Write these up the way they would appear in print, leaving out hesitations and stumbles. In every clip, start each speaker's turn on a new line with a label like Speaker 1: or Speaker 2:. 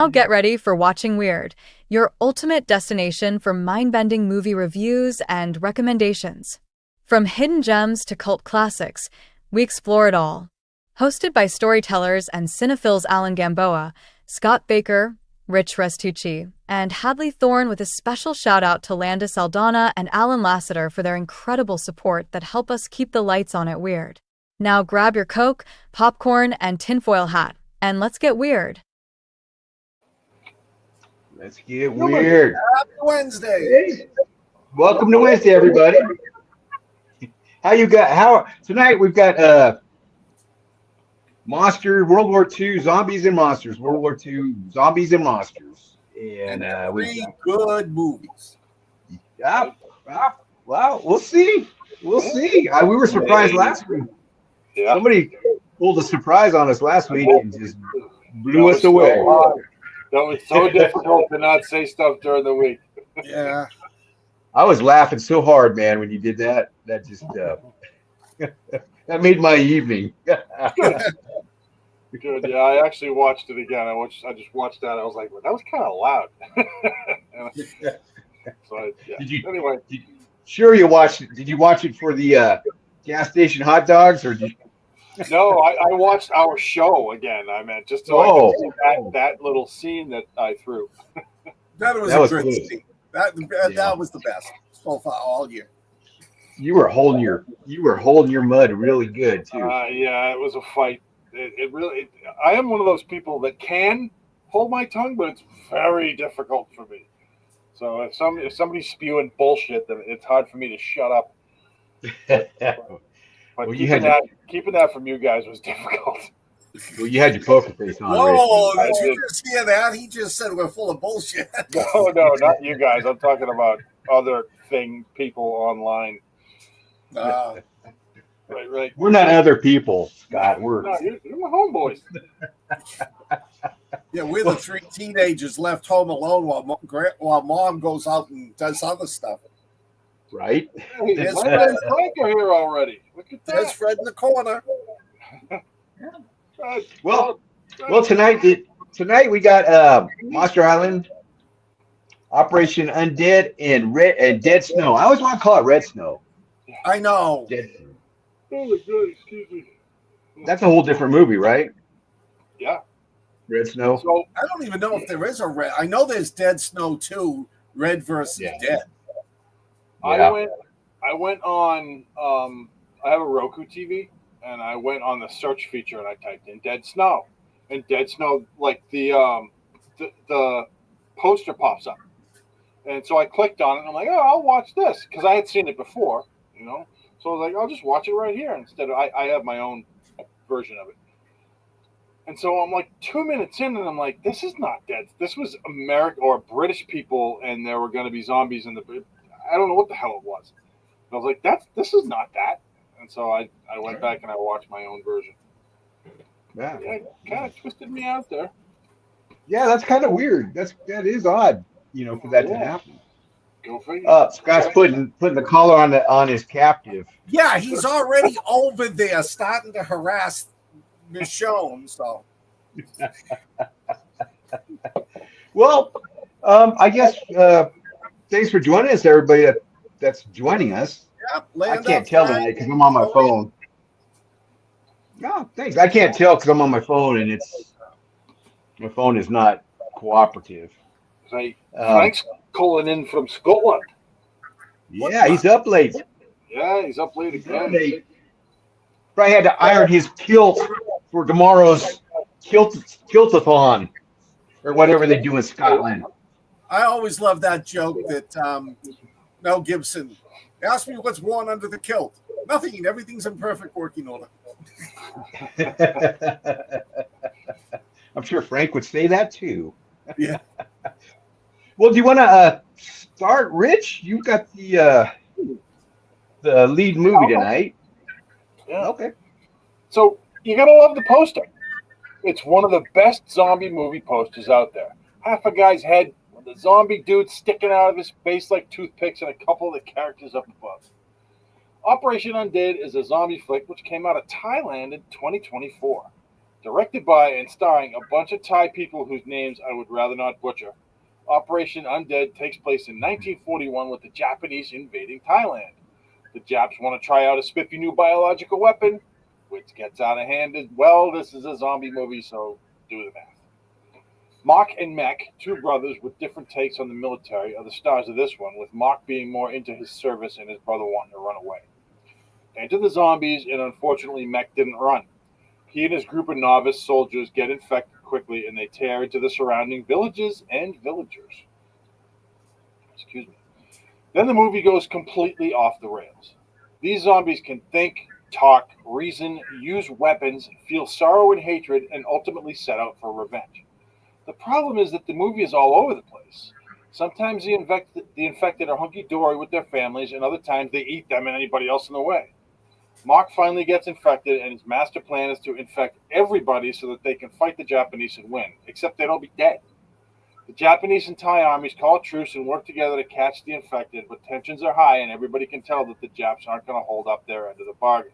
Speaker 1: Now get ready for Watching Weird, your ultimate destination for mind-bending movie reviews and recommendations. From hidden gems to cult classics, we explore it all. Hosted by storytellers and cinephiles Alan Gamboa, Scott Baker, Rich Restucci, and Hadley Thorne, with a special shout-out to Landis Aldana and Alan Lasseter for their incredible support that help us keep the lights on at Weird. Now grab your Coke, popcorn, and tinfoil hat, and let's get weird.
Speaker 2: Let's get weird.
Speaker 3: Happy Wednesday.
Speaker 2: Hey, welcome to Wednesday, everybody. How you got? How tonight? We've got Monster World War II, Zombies and Monsters, World War II, Zombies and Monsters, and
Speaker 3: three good movies.
Speaker 2: Yeah, well, we'll see. We'll see. We were surprised last week.
Speaker 4: Yeah.
Speaker 2: Somebody pulled a surprise on us last week and just blew us away.
Speaker 4: That was so difficult to not say stuff during the week.
Speaker 3: Yeah.
Speaker 2: I was laughing so hard, man, when you did that. That just that made my evening.
Speaker 4: Good. Yeah, I actually watched it again. I just watched that. I was like, well, that was kind of loud. So yeah. Anyway,
Speaker 2: Sure, you watched it. Did you watch it for the gas station hot dogs, or did you?
Speaker 4: No, I watched our show again. I meant just so I could see that little scene that I threw.
Speaker 3: That was a great scene. That was the best so far all year.
Speaker 2: You were holding your mud really good too.
Speaker 4: Yeah, it was a fight. It really. I am one of those people that can hold my tongue, but it's very difficult for me. So if somebody's spewing bullshit, then it's hard for me to shut up. But
Speaker 2: Well,
Speaker 4: keeping that from you guys was difficult.
Speaker 2: Well, you had your poker face on.
Speaker 3: Whoa, did you just hear that? He just said we're full of bullshit.
Speaker 4: No, not you guys. I'm talking about other people online. Right.
Speaker 2: We're not other people, Scott. You're
Speaker 4: my homeboys.
Speaker 3: Yeah, we're the three teenagers left home alone while mom goes out and does other stuff.
Speaker 2: right.
Speaker 4: Hey, my friend Frank are here already. Look at that.
Speaker 3: There's Fred in the corner.
Speaker 2: Well, tonight we got Monster Island, Operation Undead, and Dead Snow. I always want to call it Red Snow.
Speaker 3: I know.
Speaker 2: Dead Snow.
Speaker 4: Oh, good. Excuse me.
Speaker 2: That's a whole different movie, right?
Speaker 4: Yeah.
Speaker 2: Red Snow.
Speaker 4: So
Speaker 3: I don't even know if there is a red. I know there's Dead Snow 2, Red versus Dead.
Speaker 2: Yeah.
Speaker 4: I went on. I have a Roku TV, and I went on the search feature and I typed in Dead Snow, and Dead Snow, like the poster pops up, and so I clicked on it and I'm like, oh, I'll watch this because I had seen it before, So I was like, I'll just watch it right here instead of I have my own version of it. And so I'm like 2 minutes in, and I'm like, this is not dead. This was American or British people, and there were going to be zombies in the. I don't know what the hell it was. And I was like, this is not that. And so I went back and I watched my own version.
Speaker 2: Yeah.
Speaker 4: It kind of twisted me out there.
Speaker 2: Yeah, that's kind of weird. That is odd, for that to happen.
Speaker 4: Go figure.
Speaker 2: Scott's putting the collar on his captive.
Speaker 3: Yeah, he's already over there starting to harass Michonne, so.
Speaker 2: Well, I guess thanks for joining us, everybody that's joining us.
Speaker 3: Yep,
Speaker 2: I can't tell tonight because I'm on my phone. No, thanks. I can't tell because I'm on my phone, and my phone is not cooperative.
Speaker 4: Frank's calling in from Scotland.
Speaker 2: Yeah, he's up late.
Speaker 4: Yeah, he's up late again.
Speaker 2: Probably had to iron his kilt for tomorrow's kiltathon or whatever they do in Scotland.
Speaker 3: I always love that joke that Mel Gibson asked me what's worn under the kilt. Nothing. Everything's in perfect working order.
Speaker 2: I'm sure Frank would say that too.
Speaker 3: Yeah.
Speaker 2: Well, do you want to start, Rich? You got the lead movie tonight.
Speaker 4: Yeah.
Speaker 2: Okay.
Speaker 4: So you gotta love the poster. It's one of the best zombie movie posters out there. Half a guy's head with a zombie dude sticking out of his face like toothpicks, and a couple of the characters up above. Operation Undead is a zombie flick which came out of Thailand in 2024. Directed by and starring a bunch of Thai people whose names I would rather not butcher, Operation Undead takes place in 1941 with the Japanese invading Thailand. The Japs want to try out a spiffy new biological weapon, which gets out of hand as well. This is a zombie movie, so do the math. Mock and Mech, two brothers with different takes on the military, are the stars of this one, with Mock being more into his service and his brother wanting to run away. Enter the zombies, and unfortunately, Mech didn't run. He and his group of novice soldiers get infected quickly, and they tear into the surrounding villages and villagers. Excuse me. Then the movie goes completely off the rails. These zombies can think, talk, reason, use weapons, feel sorrow and hatred, and ultimately set out for revenge. The problem is that the movie is all over the place. Sometimes the infected are hunky-dory with their families, and other times they eat them and anybody else in the way. Mock finally gets infected, and his master plan is to infect everybody so that they can fight the Japanese and win, except they'll be dead. The Japanese and Thai armies call a truce and work together to catch the infected, but tensions are high, and everybody can tell that the Japs aren't going to hold up their end of the bargain.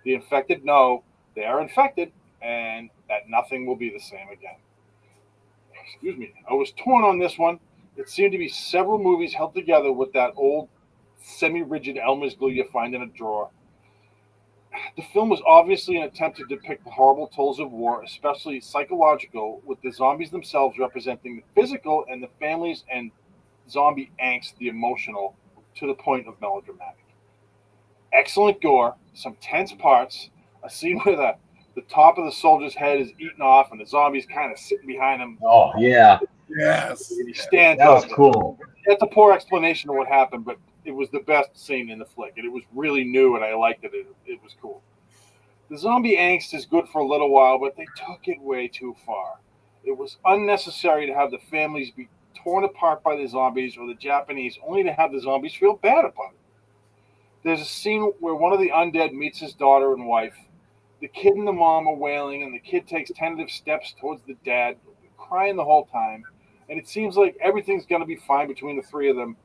Speaker 4: The infected know they are infected, and that nothing will be the same again. Excuse me. I was torn on this one. It seemed to be several movies held together with that old semi-rigid Elmer's glue you find in a drawer. The film was obviously an attempt to depict the horrible tolls of war, especially psychological, with the zombies themselves representing the physical and the families and zombie angst, the emotional, to the point of melodramatic. Excellent gore, some tense parts, a scene where the top of the soldier's head is eaten off and the zombie's kind of sitting behind him.
Speaker 2: Oh, yeah.
Speaker 3: Yes.
Speaker 4: And he stands
Speaker 2: That was
Speaker 4: up.
Speaker 2: cool.
Speaker 4: That's a poor explanation of what happened, but it was the best scene in the flick, and it was really new, and I liked it. It was cool. The zombie angst is good for a little while, but they took it way too far. It was unnecessary to have the families be torn apart by the zombies or the Japanese, only to have the zombies feel bad about it. There's a scene where one of the undead meets his daughter and wife. The kid and the mom are wailing, and the kid takes tentative steps towards the dad, crying the whole time, and it seems like everything's going to be fine between the three of them.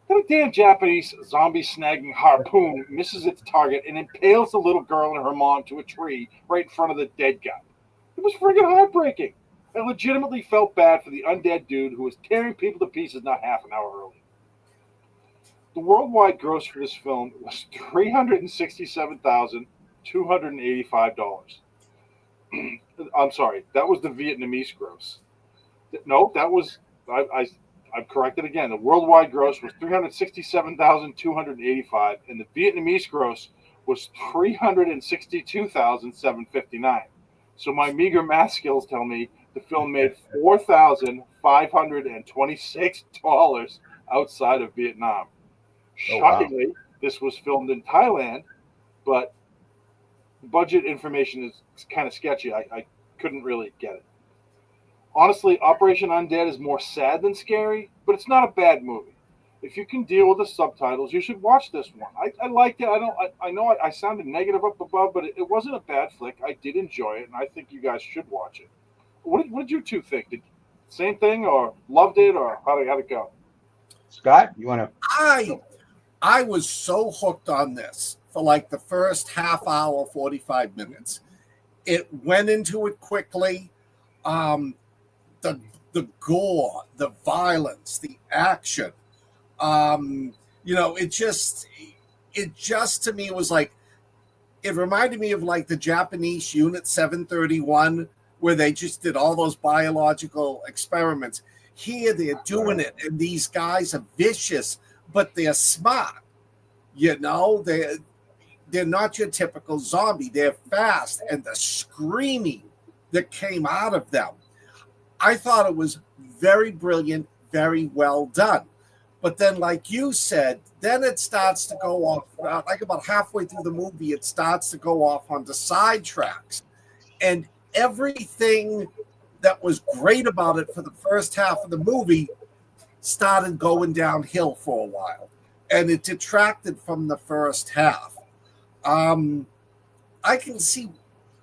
Speaker 4: Then a damn Japanese zombie snagging harpoon misses its target and impales the little girl and her mom to a tree right in front of the dead guy. It was friggin' heartbreaking. I legitimately felt bad for the undead dude who was tearing people to pieces not half an hour early. The worldwide gross for this film was $367,285. I'm sorry, that was the Vietnamese gross. No, that was I've corrected again. The worldwide gross was $367,285, and the Vietnamese gross was $362,759. So my meager math skills tell me the film made $4,526 outside of Vietnam.
Speaker 2: Oh, wow.
Speaker 4: Shockingly, this was filmed in Thailand, but budget information is kind of sketchy. I couldn't really get it. Honestly, Operation Undead is more sad than scary, but it's not a bad movie. If you can deal with the subtitles, you should watch this one. I liked it. I know I sounded negative up above, but it wasn't a bad flick. I did enjoy it, and I think you guys should watch it. What did you two think? Same thing, or loved it, or how'd it go?
Speaker 2: Scott, you want to?
Speaker 3: I was so hooked on this for like the first half hour, 45 minutes. It went into it quickly. The gore, the violence, the action. It just to me was like, it reminded me of like the Japanese Unit 731, where they just did all those biological experiments. Here they're doing it, and these guys are vicious, but they're smart. They're not your typical zombie. They're fast, and the screaming that came out of them. I thought it was very brilliant, very well done. But then, like you said, then it starts to go off, like about halfway through the movie, it starts to go off onto sidetracks. And everything that was great about it for the first half of the movie started going downhill for a while. And it detracted from the first half. I can see,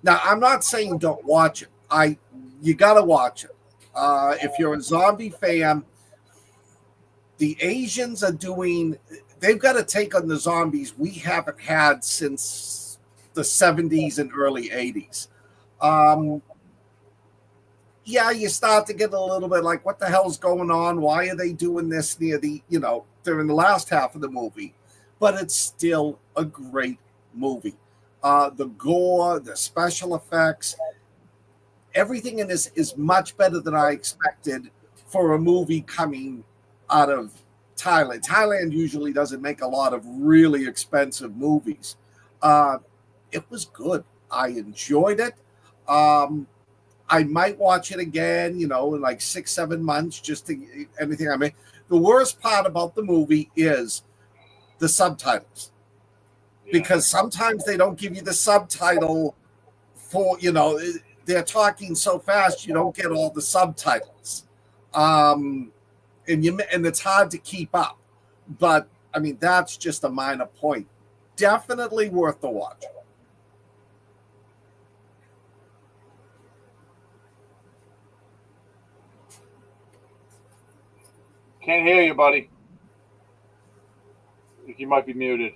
Speaker 3: now I'm not saying don't watch it. You got to watch it. If you're a zombie fan, the Asians they've got to take on the zombies we haven't had since the 70s and early 80s. Yeah, you start to get a little bit like, what the hell's going on? Why are they doing this near the, during the last half of the movie? But it's still a great movie. The gore, the special effects, everything in this is much better than I expected for a movie coming out of Thailand. Thailand usually doesn't make a lot of really expensive movies. It was good. I enjoyed it. I might watch it again, in like 6-7 months, just to anything I mean. The worst part about the movie is the subtitles, because sometimes they don't give you the subtitle for, they're talking so fast you don't get all the subtitles, and it's hard to keep up. But I mean, that's just a minor point. Definitely worth the watch.
Speaker 4: Can't hear you, buddy. I think you might be muted.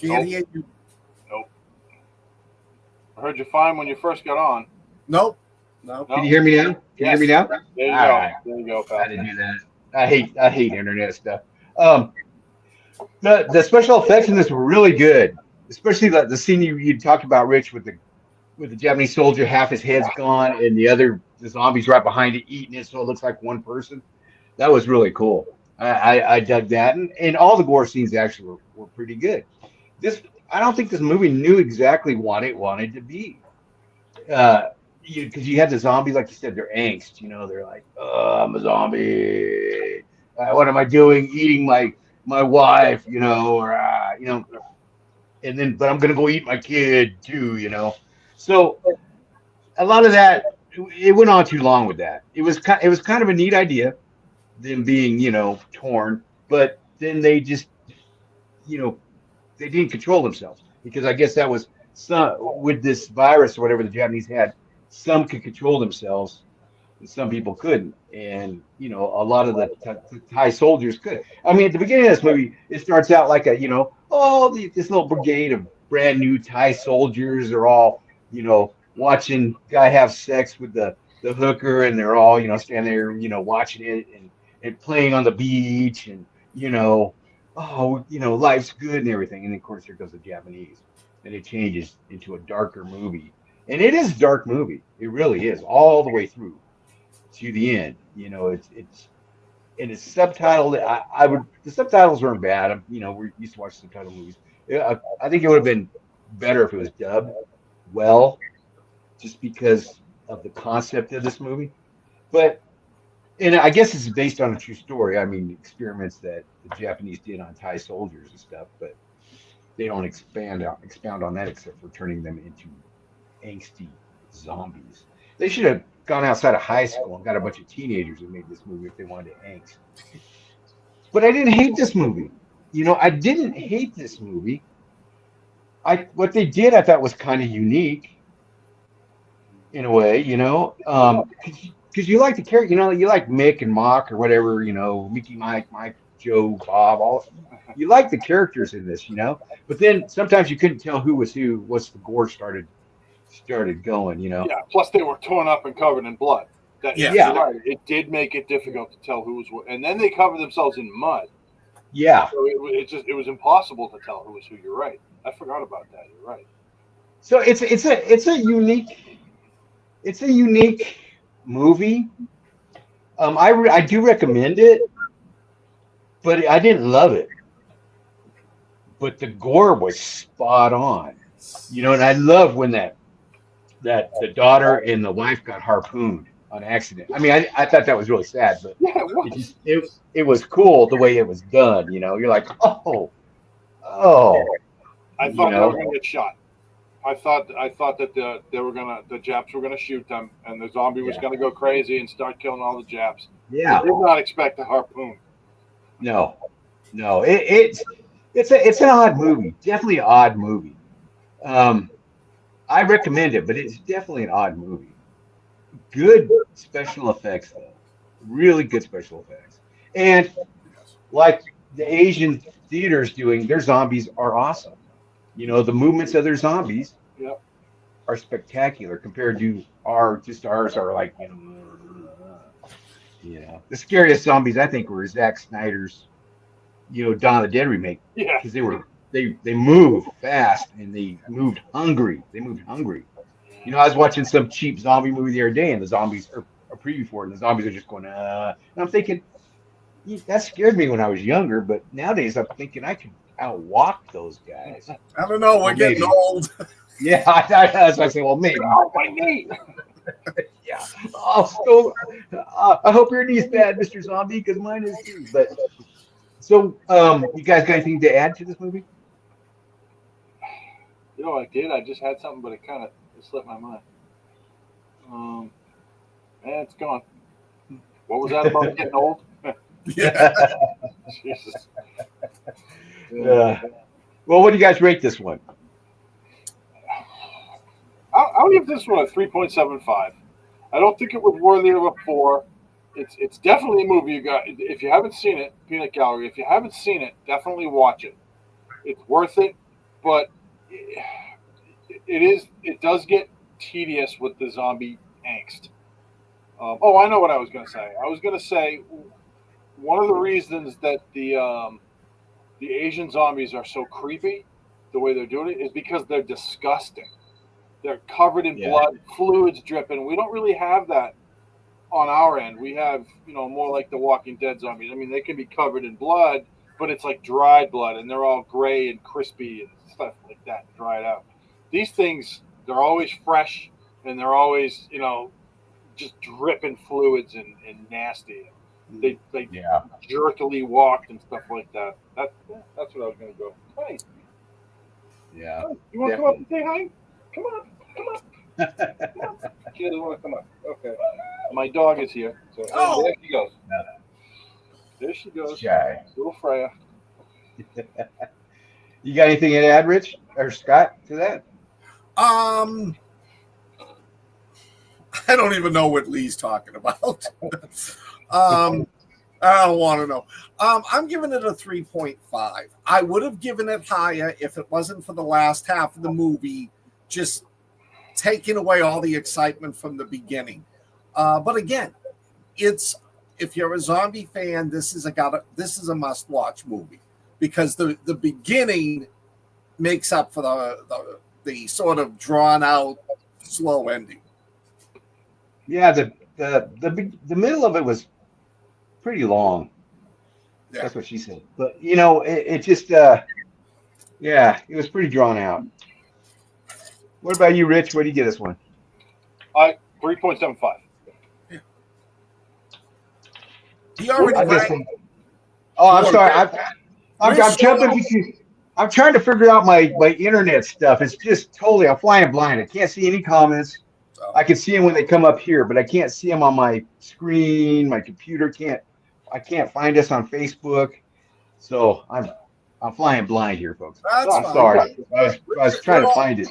Speaker 3: Can't hear you.
Speaker 4: Nope. I heard you fine when you first got on.
Speaker 3: Nope. No.
Speaker 2: Can you hear me now? Can you hear me now?
Speaker 4: There you
Speaker 2: All
Speaker 4: go.
Speaker 2: right.
Speaker 4: There you go, pal.
Speaker 2: I didn't do that. I hate internet stuff. The special effects in this were really good, especially the scene you talked about, Rich, with the Japanese soldier, half his head's gone, and the zombies right behind it eating it, so it looks like one person. That was really cool. I dug that, and all the gore scenes actually were pretty good. I don't think this movie knew exactly what it wanted to be. Because you had the zombies, like you said, they're angst. They're like, oh, I'm a zombie. What am I doing? Eating my wife, and then, but I'm gonna go eat my kid too. So a lot of that, it went on too long with that. It was kind of a neat idea, them being torn, but then they just they didn't control themselves, because I guess that was some with this virus or whatever the Japanese had. Some could control themselves, and some people couldn't. And a lot of the Thai soldiers could. I mean, at the beginning of this movie, it starts out like this little brigade of brand new Thai soldiers are all watching guy have sex with the hooker, and they're all standing there watching it and playing on the beach, and life's good and everything. And of course, here goes the Japanese, and it changes into a darker movie. And it is a dark movie. It really is, all the way through to the end. It's and it's subtitled. The subtitles weren't bad. We're used to watch subtitle movies. I think it would have been better if it was dubbed well, just because of the concept of this movie. And I guess it's based on a true story. I mean, experiments that the Japanese did on Thai soldiers and stuff, but they don't expound on that except for turning them into angsty zombies. They should have gone outside of high school and got a bunch of teenagers who made this movie if they wanted to angst. But I didn't hate this movie. I didn't hate this movie. What they did, I thought, was kind of unique in a way. Because you like the character, you like Mick and Mock or whatever, Mickey, Mike, Joe, Bob, you like the characters in this, But then sometimes you couldn't tell who was who once the gore started going.
Speaker 4: Yeah. Plus, they were torn up and covered in blood.
Speaker 3: Yeah.
Speaker 4: Right. It did make it difficult to tell who was what, and then they covered themselves in mud.
Speaker 2: Yeah.
Speaker 4: So it was impossible to tell who was who. You're right. I forgot about that. You're right.
Speaker 2: So it's a unique movie. I do recommend it, but I didn't love it. But the gore was spot on, and I love when that the daughter and the wife got harpooned on accident. I mean, I thought that was really sad, but
Speaker 4: Yeah, it was.
Speaker 2: it was cool the way it was done. You're like, oh.
Speaker 4: I thought they were going to get shot. I thought that the Japs were gonna shoot them, and the zombie was gonna go crazy and start killing all the Japs.
Speaker 2: Yeah.
Speaker 4: I did not expect a harpoon.
Speaker 2: No. It's an odd movie. Definitely an odd movie. I recommend it, but it's definitely an odd movie. Good special effects, though. Really good special effects. And like the Asian theaters doing, their zombies are awesome. The movements of their zombies
Speaker 4: Yep.
Speaker 2: are spectacular compared to ours are like, the scariest zombies I think were Zack Snyder's, Dawn of the Dead remake,
Speaker 4: Yeah.
Speaker 2: because they move fast and they moved hungry. They moved hungry. I was watching some cheap zombie movie the other day, and the zombies are a preview for it, and the zombies are just going, and I'm thinking, that scared me when I was younger, but nowadays I'm thinking I could outwalk those guys.
Speaker 3: I don't know. We're
Speaker 2: Well,
Speaker 3: getting
Speaker 2: maybe.
Speaker 3: old.
Speaker 2: Yeah, that's why I say, well, maybe.
Speaker 4: Oh, my knee.
Speaker 2: Yeah. Oh, I hope your knee's bad, Mr. Zombie, because mine is too. But so, you guys got anything to add to this movie?
Speaker 4: I did. I just had something, but it kind of slipped my mind. It's gone. What was that about getting old?
Speaker 3: Yeah.
Speaker 4: Jesus.
Speaker 2: Well, what do you guys rate this one?
Speaker 4: I'll give this one a 3.75. I don't think it was worthy of a 4. It's definitely a movie you got. If you haven't seen it, Peanut Gallery. If you haven't seen it, definitely watch it. It's worth it, but it does get tedious with the zombie angst. I know what I was going to say. I was going to say one of the reasons that the Asian zombies are so creepy, the way they're doing it, is because they're disgusting. They're covered in blood, fluids dripping. We don't really have that on our end. We have, more like the Walking Dead zombies. I mean, they can be covered in blood, but it's like dried blood, and they're all gray and crispy and stuff like that, dried out. These things, they're always fresh, and they're always, just dripping fluids and nasty. They jerkily walked and stuff like that. That's what I was going to go. Hey.
Speaker 2: Yeah.
Speaker 4: You want to come up and say hi? Come on. She doesn't want to come up. Okay. My dog is here. So there she goes.
Speaker 2: Yeah.
Speaker 4: There she goes.
Speaker 2: Shy.
Speaker 4: Little Freya.
Speaker 2: You got anything to add, Rich or Scott, to that?
Speaker 3: I don't even know what Lee's talking about. I don't want to know. I'm giving it a 3.5. I would have given it higher if it wasn't for the last half of the movie just taking away all the excitement from the beginning. But again, if you're a zombie fan, this is a must-watch movie, because the beginning makes up for the sort of drawn-out, slow ending.
Speaker 2: Yeah, the middle of it was pretty long.
Speaker 3: Yeah.
Speaker 2: That's what she said. But it just it was pretty drawn out. What about you, Rich? What do you get this one?
Speaker 4: 3.75.
Speaker 3: He already ranked.
Speaker 2: I'm sorry. I'm jumping because I'm trying to figure out my internet stuff. It's just totally, I'm flying blind. I can't see any comments. I can see them when they come up here, but I can't see them on my screen. My computer I can't find us on Facebook. So I'm flying blind here, folks.
Speaker 3: That's
Speaker 2: I'm
Speaker 3: fine.
Speaker 2: sorry. I was trying to find it.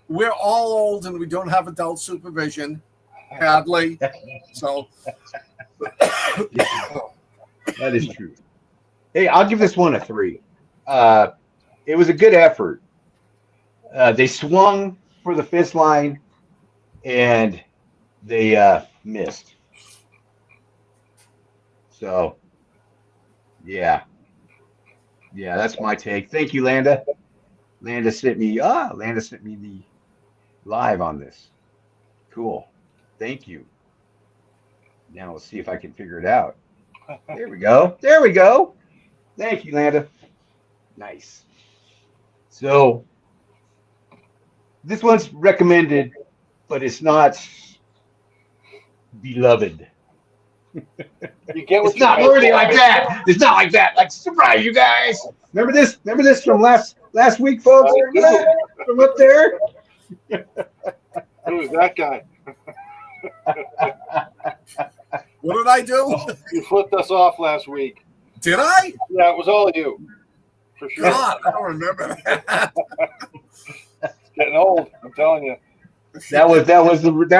Speaker 3: We're all old and we don't have adult supervision, sadly. So
Speaker 2: That is true. Hey, I'll give this one a 3. It was a good effort. They swung for the fist line and they missed. So, yeah, that's my take. Thank you, Landa. Landa sent me the live on this. Cool. Thank you. Now let's see if I can figure it out. There we go. Thank you, Landa. Nice. So this one's recommended, but it's not beloved.
Speaker 4: You get what
Speaker 2: It's not worthy like that. It's not like that. Like, surprise, you guys. Remember this from last week, folks? Remember that? From up there?
Speaker 4: Who was that guy?
Speaker 3: what did I do?
Speaker 4: You flipped us off last week.
Speaker 3: Did I?
Speaker 4: Yeah, it was all you. For sure.
Speaker 3: God, I don't remember that.
Speaker 4: It's getting old, I'm telling you.
Speaker 2: That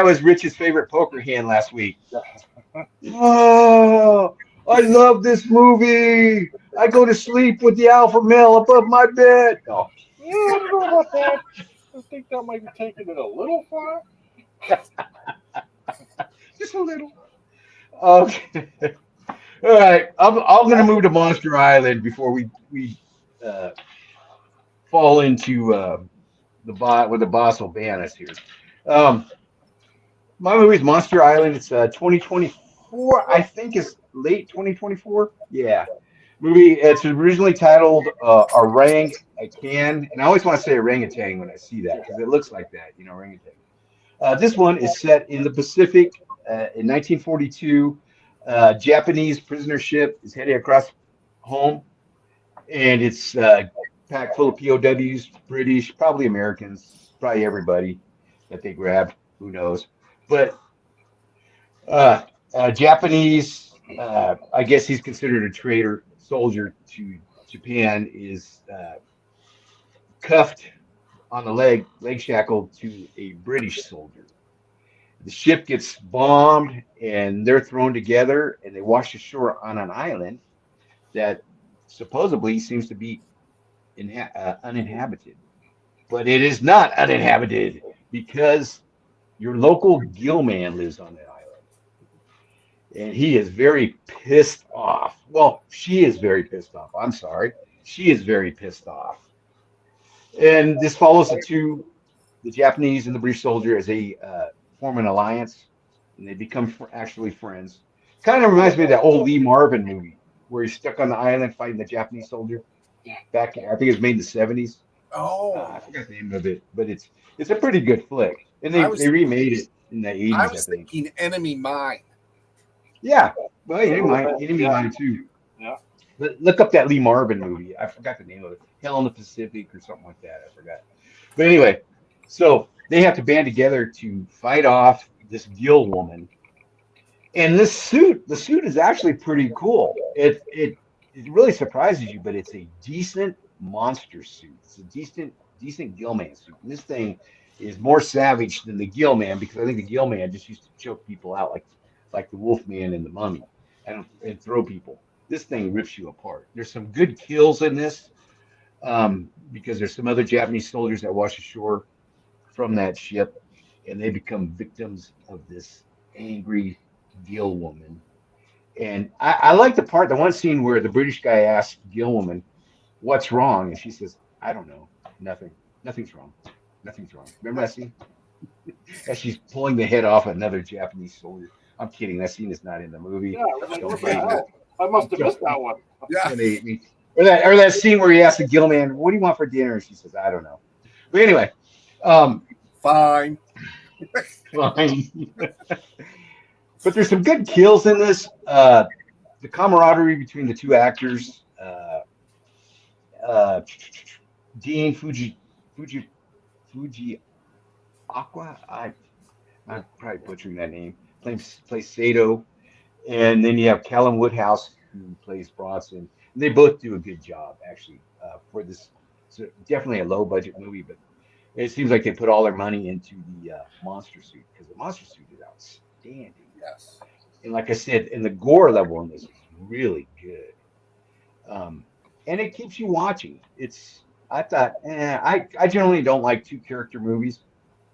Speaker 2: was Rich's favorite poker hand last week. Oh, I love this movie. I go to sleep with the alpha male above my bed. Oh.
Speaker 4: Yeah, I don't know about that. I think that might be taking it a little far.
Speaker 2: Just a little. Okay. All right. I'm going to move to Monster Island before we uh, fall into the bot where the boss will ban us here. Um, my movie is Monster Island. It's 2024. I think it's late 2024. Yeah. Movie. It's originally titled Orang I Can, and I always want to say orangutan when I see that because it looks like that, orangutan. This one is set in the Pacific in 1942. Japanese prisoner ship is heading across home, and it's packed full of POWs, British, probably Americans, probably everybody that they grabbed. Who knows? But Japanese, I guess he's considered a traitor soldier to Japan, is cuffed on the leg shackled to a British soldier. The ship gets bombed and they're thrown together and they wash ashore on an island that supposedly seems to be uninhabited. But it is not uninhabited because your local gill man lives on that island. And he is very pissed off. Well, she is very pissed off. I'm sorry. She is very pissed off. And this follows the Japanese and the British soldier as they form an alliance and they become actually friends. Kind of reminds me of that old Lee Marvin movie where he's stuck on the island fighting the Japanese soldier. Back, I think it was made in the 70s.
Speaker 3: Oh,
Speaker 2: I forgot the name of it, but it's a pretty good flick, and they remade it in the 80s.
Speaker 3: I was thinking Enemy Mine.
Speaker 2: Yeah, well, Enemy Mine too.
Speaker 4: Yeah.
Speaker 2: Look up that Lee Marvin movie. I forgot the name of it. Hell in the Pacific or something like that. I forgot. But anyway, so they have to band together to fight off this gill woman. And the suit is actually pretty cool. It really surprises you, but it's a decent monster suit. It's a decent Gillman suit. And this thing is more savage than the Gillman because I think the Gillman just used to choke people out like the Wolfman and the Mummy and throw people. This thing rips you apart. There's some good kills in this because there's some other Japanese soldiers that wash ashore from that ship and they become victims of this angry gill woman. And I like the one scene where the British guy asks gill woman, "What's wrong?" And she says, "I don't know. Nothing. Nothing's wrong. Nothing's wrong." Remember that scene? As she's pulling the head off another Japanese soldier. I'm kidding. That scene is not in the movie.
Speaker 4: Yeah, I must have missed that one.
Speaker 3: Yeah.
Speaker 2: Don't hate me. Or that scene where he asks the gill man, "What do you want for dinner?" And she says, "I don't know." But anyway,
Speaker 3: Fine.
Speaker 2: fine. But there's some good kills in this. The camaraderie between the two actors, Dean Fuji Aqua. I'm probably butchering that name. Plays Sato, and then you have Callum Woodhouse who plays Bronson. And they both do a good job actually for this. It's definitely a low budget movie, but it seems like they put all their money into the monster suit because the monster suit is outstanding.
Speaker 3: Yes.
Speaker 2: And like I said, and the gore level in this is really good. And it keeps you watching. I thought, I generally don't like 2-character movies.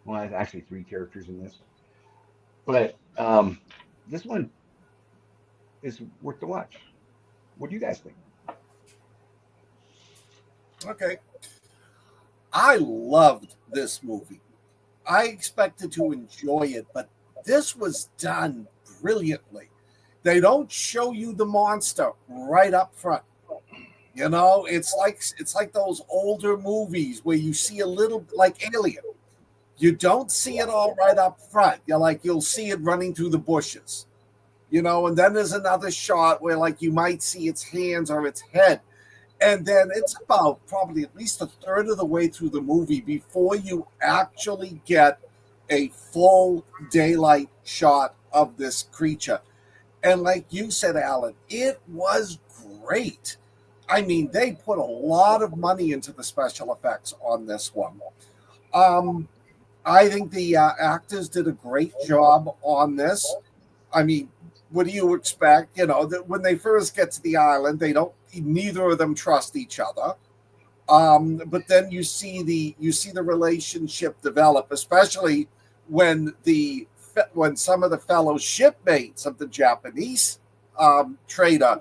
Speaker 2: Well, there's actually 3 characters in this. But this one is worth the watch. What do you guys think?
Speaker 3: Okay. I loved this movie. I expected to enjoy it, but this was done brilliantly. They don't show you the monster right up front. It's like those older movies where you see a little like Alien. You don't see it all right up front. You'll see it running through the bushes. And then there's another shot where you might see its hands or its head. And then it's about probably at least a third of the way through the movie before you actually get a full daylight shot of this creature. And like you said, Alan, it was great. I mean, they put a lot of money into the special effects on this one. I think the actors did a great job on this. I mean, what do you expect? That when they first get to the island, neither of them trust each other. But then you see the relationship develop, especially when some of the fellow shipmates of the Japanese trader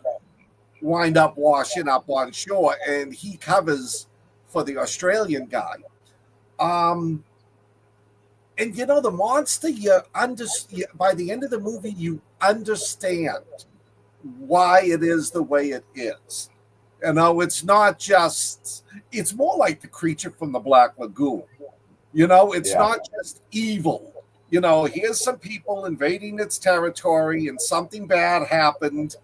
Speaker 3: wind up washing up on shore, and he covers for the Australian guy. And the monster, by the end of the movie, you understand why it is the way it is. It's not just, it's more like the creature from the Black Lagoon. It's not just evil. Here's some people invading its territory and something bad happened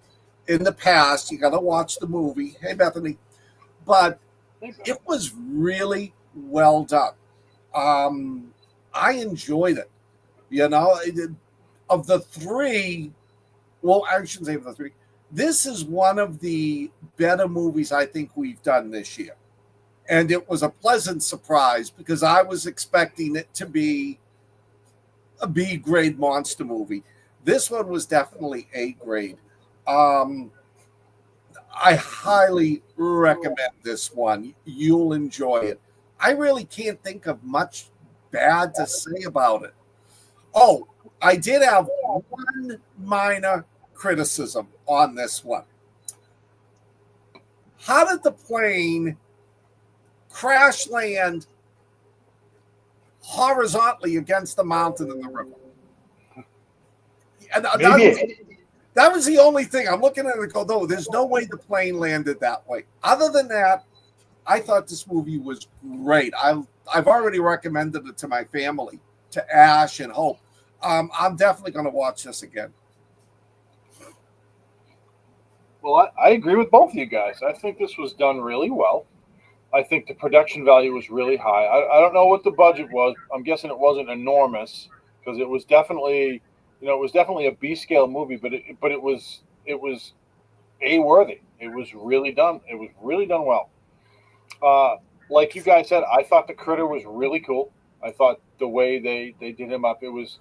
Speaker 3: in the past. You got to watch the movie. Hey, Bethany. But it was really well done. I enjoyed it. Of the three, well, I shouldn't say of the three. This is one of the better movies I think we've done this year. And it was a pleasant surprise because I was expecting it to be a B grade monster movie. This one was definitely A grade. I highly recommend this one. You'll enjoy it. I really can't think of much bad to say about it. Oh, I did have one minor criticism on this one. How did the plane crash land horizontally against the mountain in the river? And that was the only thing. I'm looking at it and go, no, there's no way the plane landed that way. Other than that, I thought this movie was great. I've already recommended it to my family, to Ash and Hope. I'm definitely going to watch this again.
Speaker 4: Well, I agree with both of you guys. I think this was done really well. I think the production value was really high. I don't know what the budget was. I'm guessing it wasn't enormous because it was definitely, a B scale movie, but it was A worthy. It was really done. It was really done well. Like you guys said, I thought the critter was really cool. I thought the way they did him up, it was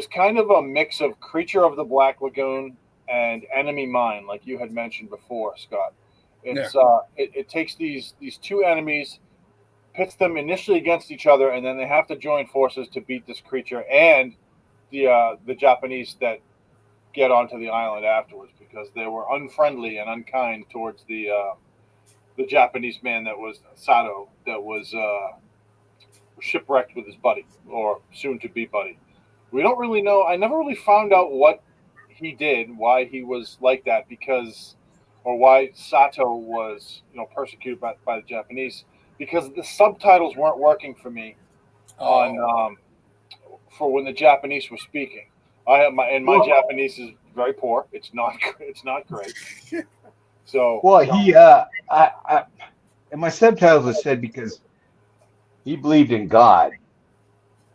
Speaker 4: kind of a mix of Creature of the Black Lagoon and Enemy Mine, like you had mentioned before, Scott. It takes these two enemies, pits them initially against each other, and then they have to join forces to beat this creature and the Japanese that get onto the island afterwards because they were unfriendly and unkind towards the Japanese man that was Sato, that was shipwrecked with his buddy, or soon to be buddy. We don't really know. I never really found out what he did, why he was like that, or why Sato was, persecuted by the Japanese, because the subtitles weren't working for me for when the Japanese were speaking. My Japanese is very poor. It's not great. So
Speaker 2: he and my subtitles have said because he believed in God.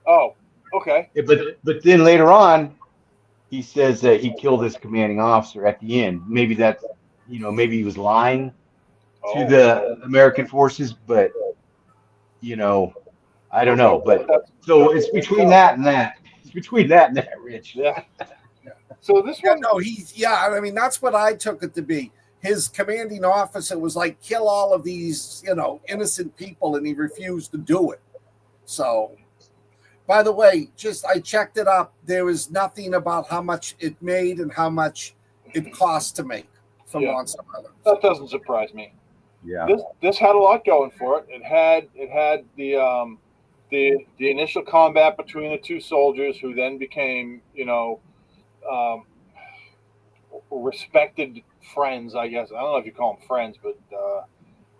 Speaker 4: Oh, okay.
Speaker 2: But then later on, he says that he killed his commanding officer at the end. Maybe that's, maybe he was lying to the American forces, but I don't know. But so it's between that and that. It's between that and that, Rich.
Speaker 4: Yeah. So this one,
Speaker 3: I mean, that's what I took it to be. His commanding officer was like, kill all of these, innocent people, and he refused to do it. So, by the way, I checked it up. There was nothing about how much it made and how much it cost to make for Monster Island.
Speaker 4: That doesn't surprise me.
Speaker 2: Yeah.
Speaker 4: This had a lot going for it. It had the initial combat between the two soldiers, who then became, respected friends, I guess. I don't know if you call them friends, but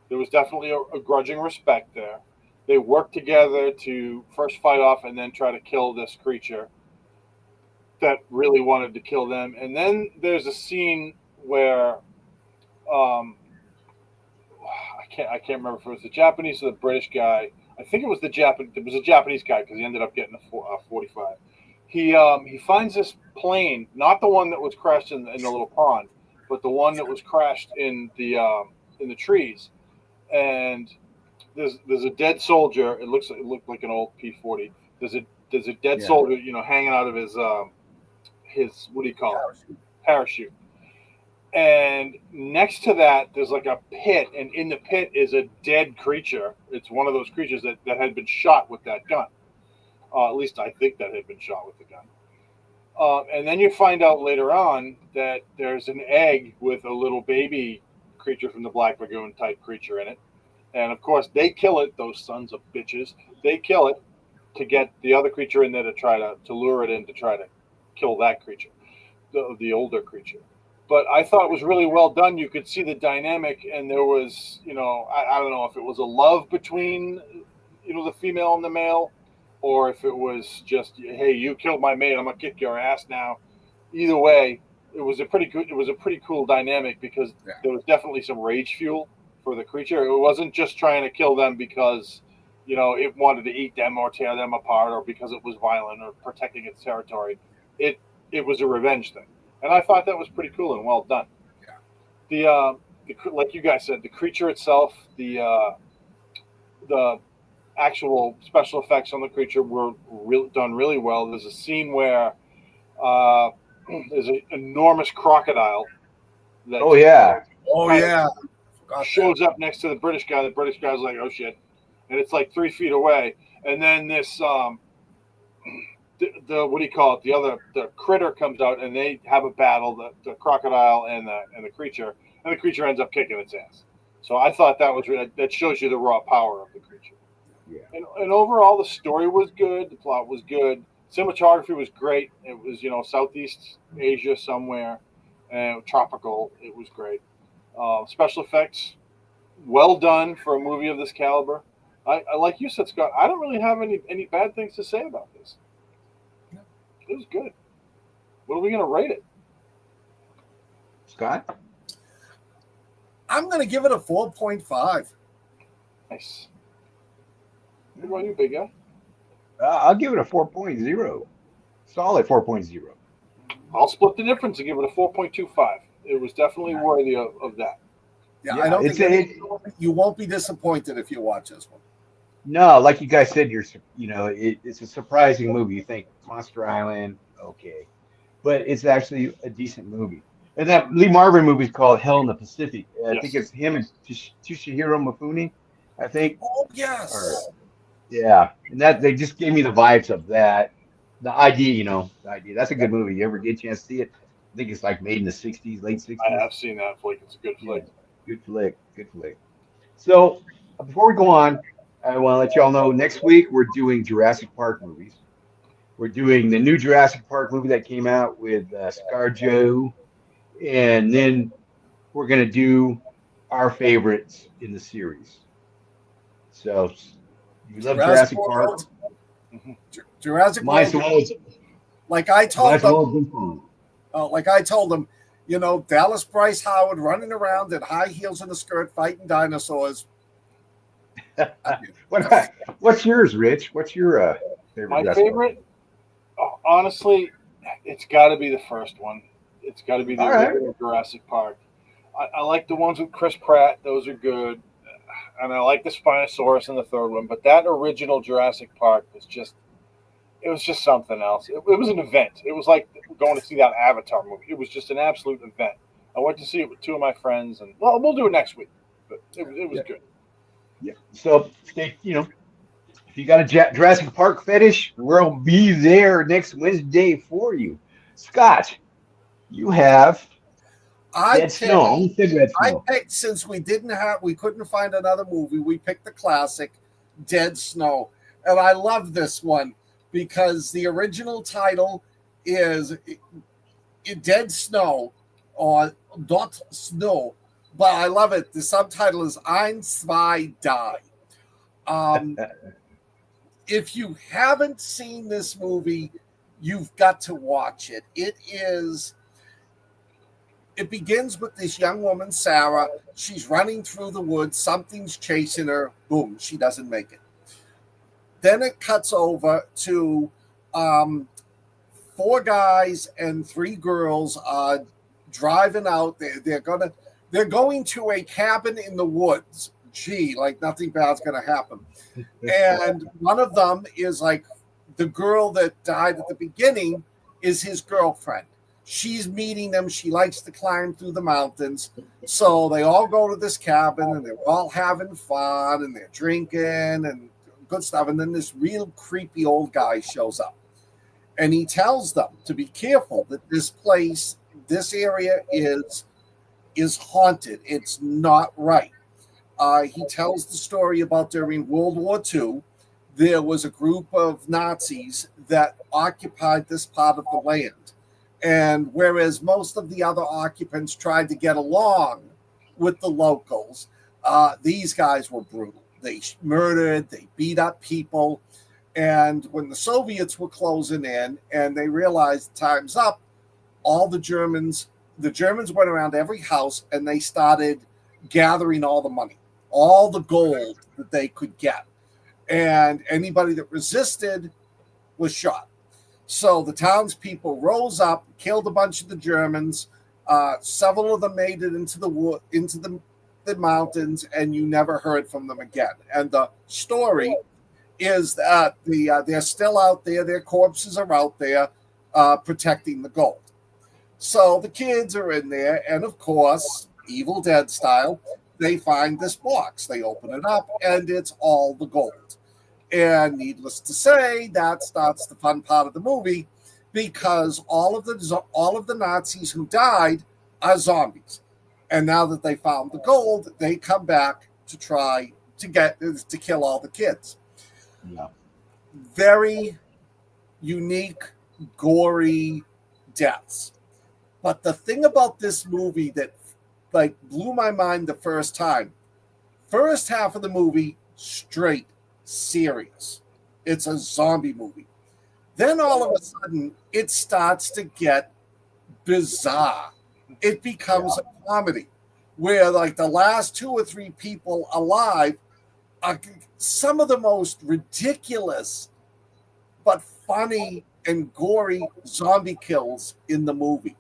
Speaker 4: there was definitely a grudging respect there. They worked together to first fight off and then try to kill this creature that really wanted to kill them. And then there's a scene where I can't remember if it was the Japanese or the British guy. I think it was the Japanese. It was a Japanese guy because he ended up getting a 45. He finds this plane, not the one that was crashed in the little pond, but the one that was crashed in the trees. And there's a dead soldier. It looked like an old P-40. There's a dead soldier, hanging out of his what do you call it? Parachute. And next to that, there's like a pit, and in the pit is a dead creature. It's one of those creatures that had been shot with that gun. At least I think that had been shot with the gun. And then you find out later on that there's an egg with a little baby creature from the Black Lagoon type creature in it. And of course, they kill it, those sons of bitches. They kill it to get the other creature in there to try to lure it in to try to kill that creature, the older creature. But I thought it was really well done. You could see the dynamic, and there was, I don't know if it was a love between, the female and the male, or if it was just, hey, you killed my mate, I'm gonna kick your ass now. Either way, it was a pretty cool dynamic because there was definitely some rage fuel for the creature. It wasn't just trying to kill them because, it wanted to eat them or tear them apart or because it was violent or protecting its territory. It was a revenge thing. And I thought that was pretty cool and well done.
Speaker 3: Yeah.
Speaker 4: The like you guys said, the creature itself, the actual special effects on the creature were done really well. There's a scene where there's an enormous crocodile that
Speaker 2: Oh yeah.
Speaker 3: Oh yeah.
Speaker 4: shows up next to the British guy. The British guy's like, "Oh shit," and it's like 3 feet away. And then this the what do you call it? The critter comes out and they have a battle. The crocodile and the creature, and the creature ends up kicking its ass. So I thought that shows you the raw power of the creature.
Speaker 2: Yeah.
Speaker 4: And overall, the story was good. The plot was good. Cinematography was great. It was Southeast Asia somewhere, and tropical. It was great. Special effects, well done for a movie of this caliber. I like you said, Scott. I don't really have any bad things to say about this. It was good. What are we going to rate it?
Speaker 2: Scott?
Speaker 3: I'm going to give it a 4.5.
Speaker 4: Nice. What about you, big guy?
Speaker 2: I'll give it a 4.0. Solid 4.0.
Speaker 4: I'll split the difference and give it a 4.25. It was definitely worthy of that.
Speaker 3: Yeah,
Speaker 2: Yeah,
Speaker 3: I don't think you won't be disappointed if you watch this one.
Speaker 2: No, like you guys said, it's a surprising movie. You think Monster Island, okay, but it's actually a decent movie. And that Lee Marvin movie is called Hell in the Pacific. I think it's him and Toshihiro Mifune. I think.
Speaker 3: Oh yes.
Speaker 2: Yeah, and that they just gave me the vibes of that. The idea, the idea. That's a good movie. You ever get a chance to see it? I think it's like made in the '60s, late '60s.
Speaker 4: I have seen that flick. It's a good flick.
Speaker 2: Yeah, good flick. Good flick. So before we go on, I want to let y'all know next week we're doing Jurassic Park movies. We're doing the new Jurassic Park movie that came out with ScarJo, and then we're gonna do our favorites in the series. So if you love Jurassic Park.
Speaker 3: Jurassic
Speaker 2: Might as
Speaker 3: World.
Speaker 2: well,
Speaker 3: Like I told
Speaker 2: might as well
Speaker 3: them,
Speaker 2: be fun.
Speaker 3: Dallas Bryce Howard running around in high heels and a skirt fighting dinosaurs.
Speaker 2: What's yours, Rich? What's your favorite?
Speaker 4: My
Speaker 2: Jurassic Park?
Speaker 4: favorite, honestly, it's got to be the first one. It's got to be the original Jurassic Park. I like the ones with Chris Pratt; those are good, and I like the Spinosaurus in the third one. But that original Jurassic Park was just something else. It was an event. It was like going to see that Avatar movie. It was just an absolute event. I went to see it with 2 of my friends, and we'll do it next week. But it was good.
Speaker 2: Yeah. So if you got a Jurassic Park fetish, we'll be there next Wednesday for you. Scott, you have Dead Snow.
Speaker 3: I picked, since we couldn't find another movie, we picked the classic Dead Snow. And I love this one because the original title is Dead Snow or Dot Snow. But I love it. The subtitle is Ein, zwei, die. If you haven't seen this movie, you've got to watch it. It begins with this young woman, Sarah. She's running through the woods. Something's chasing her. Boom, she doesn't make it. Then it cuts over to 4 guys and 3 girls driving out. They're going to a cabin in the woods. Gee, like nothing bad's going to happen. And one of them is like the girl that died at the beginning is his girlfriend. she's meeting them. She likes to climb through the mountains. So they all go to this cabin and they're all having fun and they're drinking and good stuff. And then this real creepy old guy shows up and he tells them to be careful that this place, this area is haunted. It's not right. He tells the story about during World War II, there was a group of Nazis that occupied this part of the land. And whereas most of the other occupants tried to get along with the locals, these guys were brutal. They murdered, they beat up people. And when the Soviets were closing in and they realized time's up, all the Germans went around every house and they started gathering all the money, all the gold that they could get. And anybody that resisted was shot. So the townspeople rose up, killed a bunch of the Germans. Several of them made it into the mountains, and you never heard from them again. And the story is that they're still out there. Their corpses are out there protecting the gold. So the kids are in there, and of course, Evil Dead style, they find this box. They open it up, and it's all the gold. And needless to say, that starts the fun part of the movie because all of the Nazis who died are zombies. And now that they found the gold, they come back to try to kill all the kids.
Speaker 2: Yeah.
Speaker 3: Very unique, gory deaths. But the thing about this movie that blew my mind the first time, first half of the movie, straight serious. It's a zombie movie. Then all of a sudden, it starts to get bizarre. It becomes a comedy where the last 2 or 3 people alive are some of the most ridiculous but funny and gory zombie kills in the movie.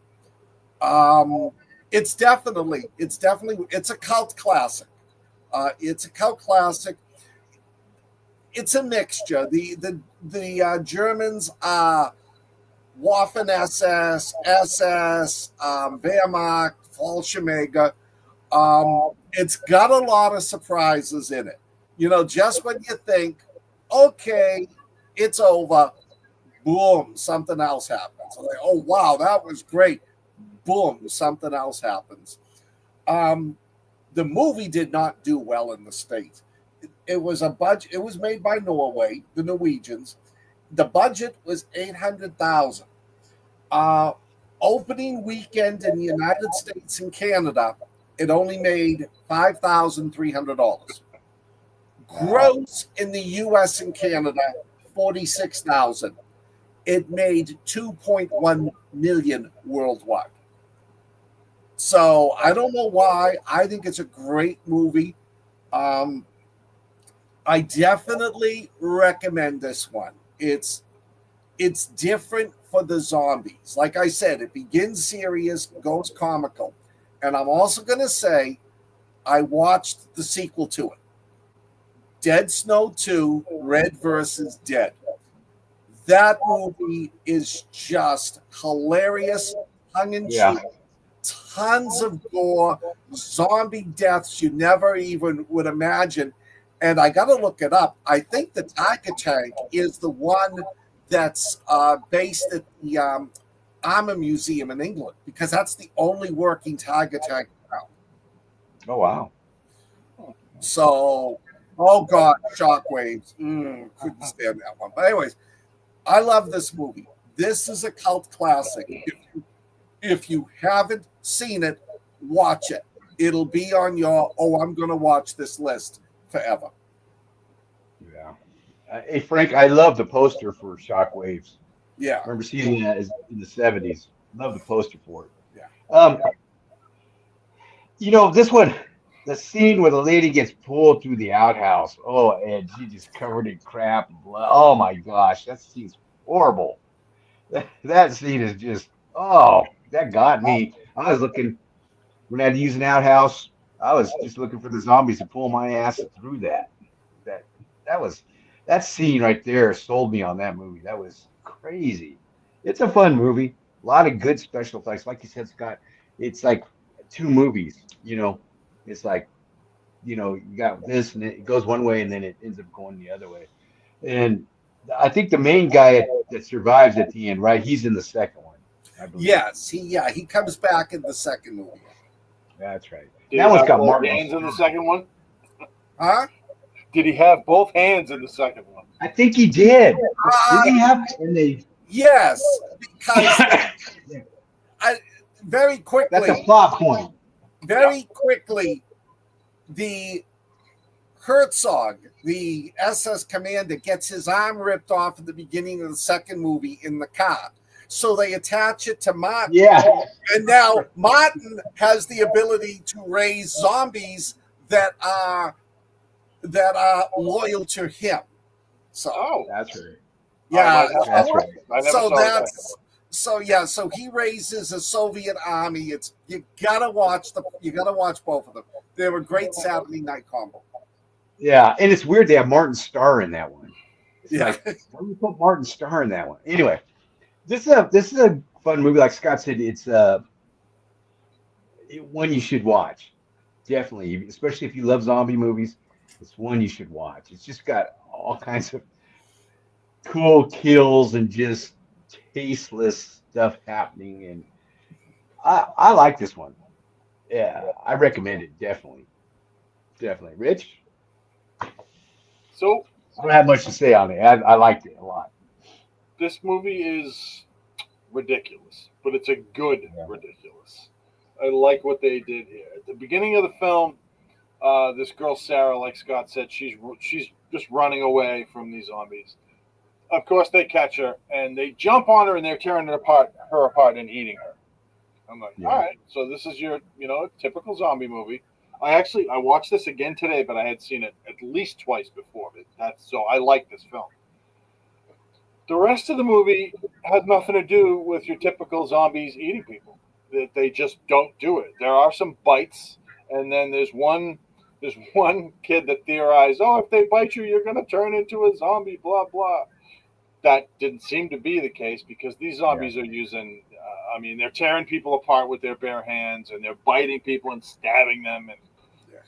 Speaker 3: It's a cult classic. It's a cult classic. It's a mixture. The Germans are Waffen SS, Wehrmacht, Fallschirmjäger. It's got a lot of surprises in it. Just when you think, okay, it's over, boom, something else happens. Oh, wow, that was great. Boom, something else happens. The movie did not do well in the States. It was a budget. It was made by Norway, the Norwegians. The budget was $800,000. Opening weekend in the United States and Canada, it only made $5,300. Gross in the U.S. and Canada, $46,000. It made $2.1 million worldwide. So I don't know why. I think it's a great movie. I definitely recommend this one. It's different for the zombies. Like I said, it begins serious, goes comical. And I'm also going to say I watched the sequel to it. Dead Snow 2, Red versus Dead. That movie is just hilarious, tongue-in-cheek, tons of gore, zombie deaths you never even would imagine. And I got to look it up. I think the Tiger Tank is the one that's based at the Armor Museum in England, because that's the only working Tiger Tank around.
Speaker 2: Oh, wow.
Speaker 3: So, oh, God, Shockwaves. Couldn't stand that one. But anyways, I love this movie. This is a cult classic. If you haven't seen it, watch it. It'll be on your, I'm going to watch this list forever.
Speaker 2: Yeah. Hey, Frank, I love the poster for Shockwaves.
Speaker 3: Yeah.
Speaker 2: I remember seeing that in the 70s. Love the poster for it.
Speaker 3: Yeah.
Speaker 2: This one, the scene where the lady gets pulled through the outhouse. Oh, and she just covered in crap and blood. Oh, my gosh. That scene's horrible. That scene is just, that got me. I was looking, when I had to use an outhouse, I was just looking for the zombies to pull my ass through that. That scene right there sold me on that movie. That was crazy. It's a fun movie. A lot of good special effects. Like you said, Scott, it's like two movies. It's like you got this and it goes one way and then it ends up going the other way. And I think the main guy that survives at the end, right? He's in the second one, I believe.
Speaker 3: Yes, he comes back in the second movie.
Speaker 2: That's right.
Speaker 4: Did
Speaker 2: That
Speaker 4: he
Speaker 2: one's
Speaker 4: have
Speaker 2: got
Speaker 4: both
Speaker 2: Martin
Speaker 4: hands in the
Speaker 2: Starr.
Speaker 4: second one?
Speaker 3: Huh?
Speaker 4: Did he have both hands in the second one?
Speaker 2: I think he did.
Speaker 3: Uh,
Speaker 2: Didn't he have? And they.
Speaker 3: yes, because very
Speaker 2: That's a
Speaker 3: quickly,
Speaker 2: plot point.
Speaker 3: the Herzog, the SS commander, gets his arm ripped off at the beginning of the second movie in the car. So they attach it to Martin.
Speaker 2: Yeah.
Speaker 3: And now Martin has the ability to raise zombies that are loyal to him. So
Speaker 2: That's right.
Speaker 3: yeah,
Speaker 2: That's right.
Speaker 4: I never
Speaker 3: so
Speaker 4: saw
Speaker 3: that's so he raises a Soviet army. It's you gotta watch both of them. They were great Saturday night combo.
Speaker 2: Yeah, and it's weird they have Martin Starr in that one. It's
Speaker 3: Yeah.
Speaker 2: like, why do you put Martin Starr in that one? Anyway, this is a fun movie. Like Scott said, it's one you should watch. Definitely, especially if you love zombie movies. It's one you should watch. It's just got all kinds of cool kills and just tasteless stuff happening, and I like this one. Yeah, I recommend it. Definitely. Rich,
Speaker 4: So
Speaker 2: I don't have much to say on it. I liked it a lot.
Speaker 4: this movie is ridiculous, but it's a good
Speaker 2: Yeah.
Speaker 4: ridiculous. I like what they did here. At the beginning of the film, this girl Sarah, like Scott said, she's just running away from these zombies. Of course, they catch her and they jump on her and they're tearing her apart and eating her. I'm like,
Speaker 2: Yeah.
Speaker 4: all right, so this is your typical zombie movie. I watched this again today, but I had seen it at least twice before. So I like this film. The rest of the movie had nothing to do with your typical zombies eating people. That they just don't do it. There are some bites, and then there's one kid that theorized, oh, if they bite you, you're going to turn into a zombie. Blah blah. That didn't seem to be the case because these zombies are using. They're tearing people apart with their bare hands, and they're biting people and stabbing them, and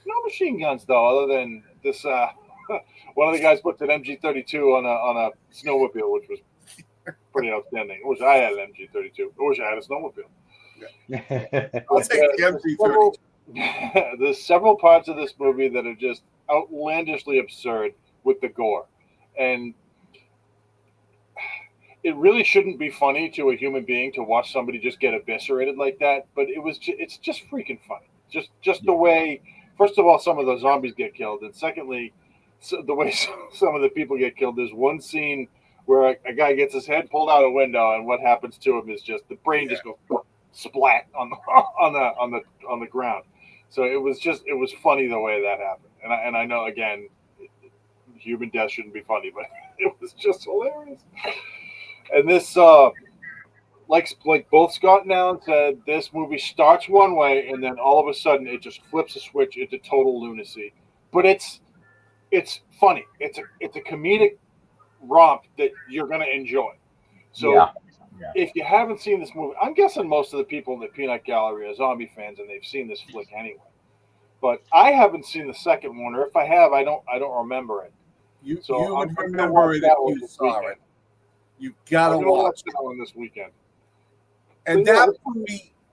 Speaker 4: no machine guns though. Other than this, one of the guys put an MG32 on a snowmobile, which was pretty outstanding. I wish I had an MG32. I wish I had a snowmobile.
Speaker 3: I'll take the MG30.
Speaker 4: There's several parts of this movie that are just outlandishly absurd with the gore, and it really shouldn't be funny to a human being to watch somebody just get eviscerated like that. But it's just freaking funny. Just the way. First of all, some of the zombies get killed, and secondly, the way some of the people get killed. There's one scene where a guy gets his head pulled out a window, and what happens to him is just the brain just goes splat on the ground. So it was funny the way that happened, and I know again, human death shouldn't be funny, but it was just hilarious. And this, like both Scott and Alan said, this movie starts one way, and then all of a sudden it just flips a switch into total lunacy. But it's funny. It's a comedic romp that you're going to enjoy. So
Speaker 2: Yeah.
Speaker 4: if you haven't seen this movie, I'm guessing most of the people in the Peanut Gallery are zombie fans, and they've seen this flick anyway. But I haven't seen the second one, or if I have, I don't remember it.
Speaker 3: You
Speaker 4: So I'm
Speaker 3: would
Speaker 4: gonna
Speaker 3: remember
Speaker 4: watch
Speaker 3: it
Speaker 4: that
Speaker 3: if
Speaker 4: one
Speaker 3: you
Speaker 4: this
Speaker 3: saw
Speaker 4: weekend.
Speaker 3: it. You gotta
Speaker 4: I'm gonna
Speaker 3: watch
Speaker 4: watch
Speaker 3: it.
Speaker 4: that one this weekend.
Speaker 3: And
Speaker 4: Yeah.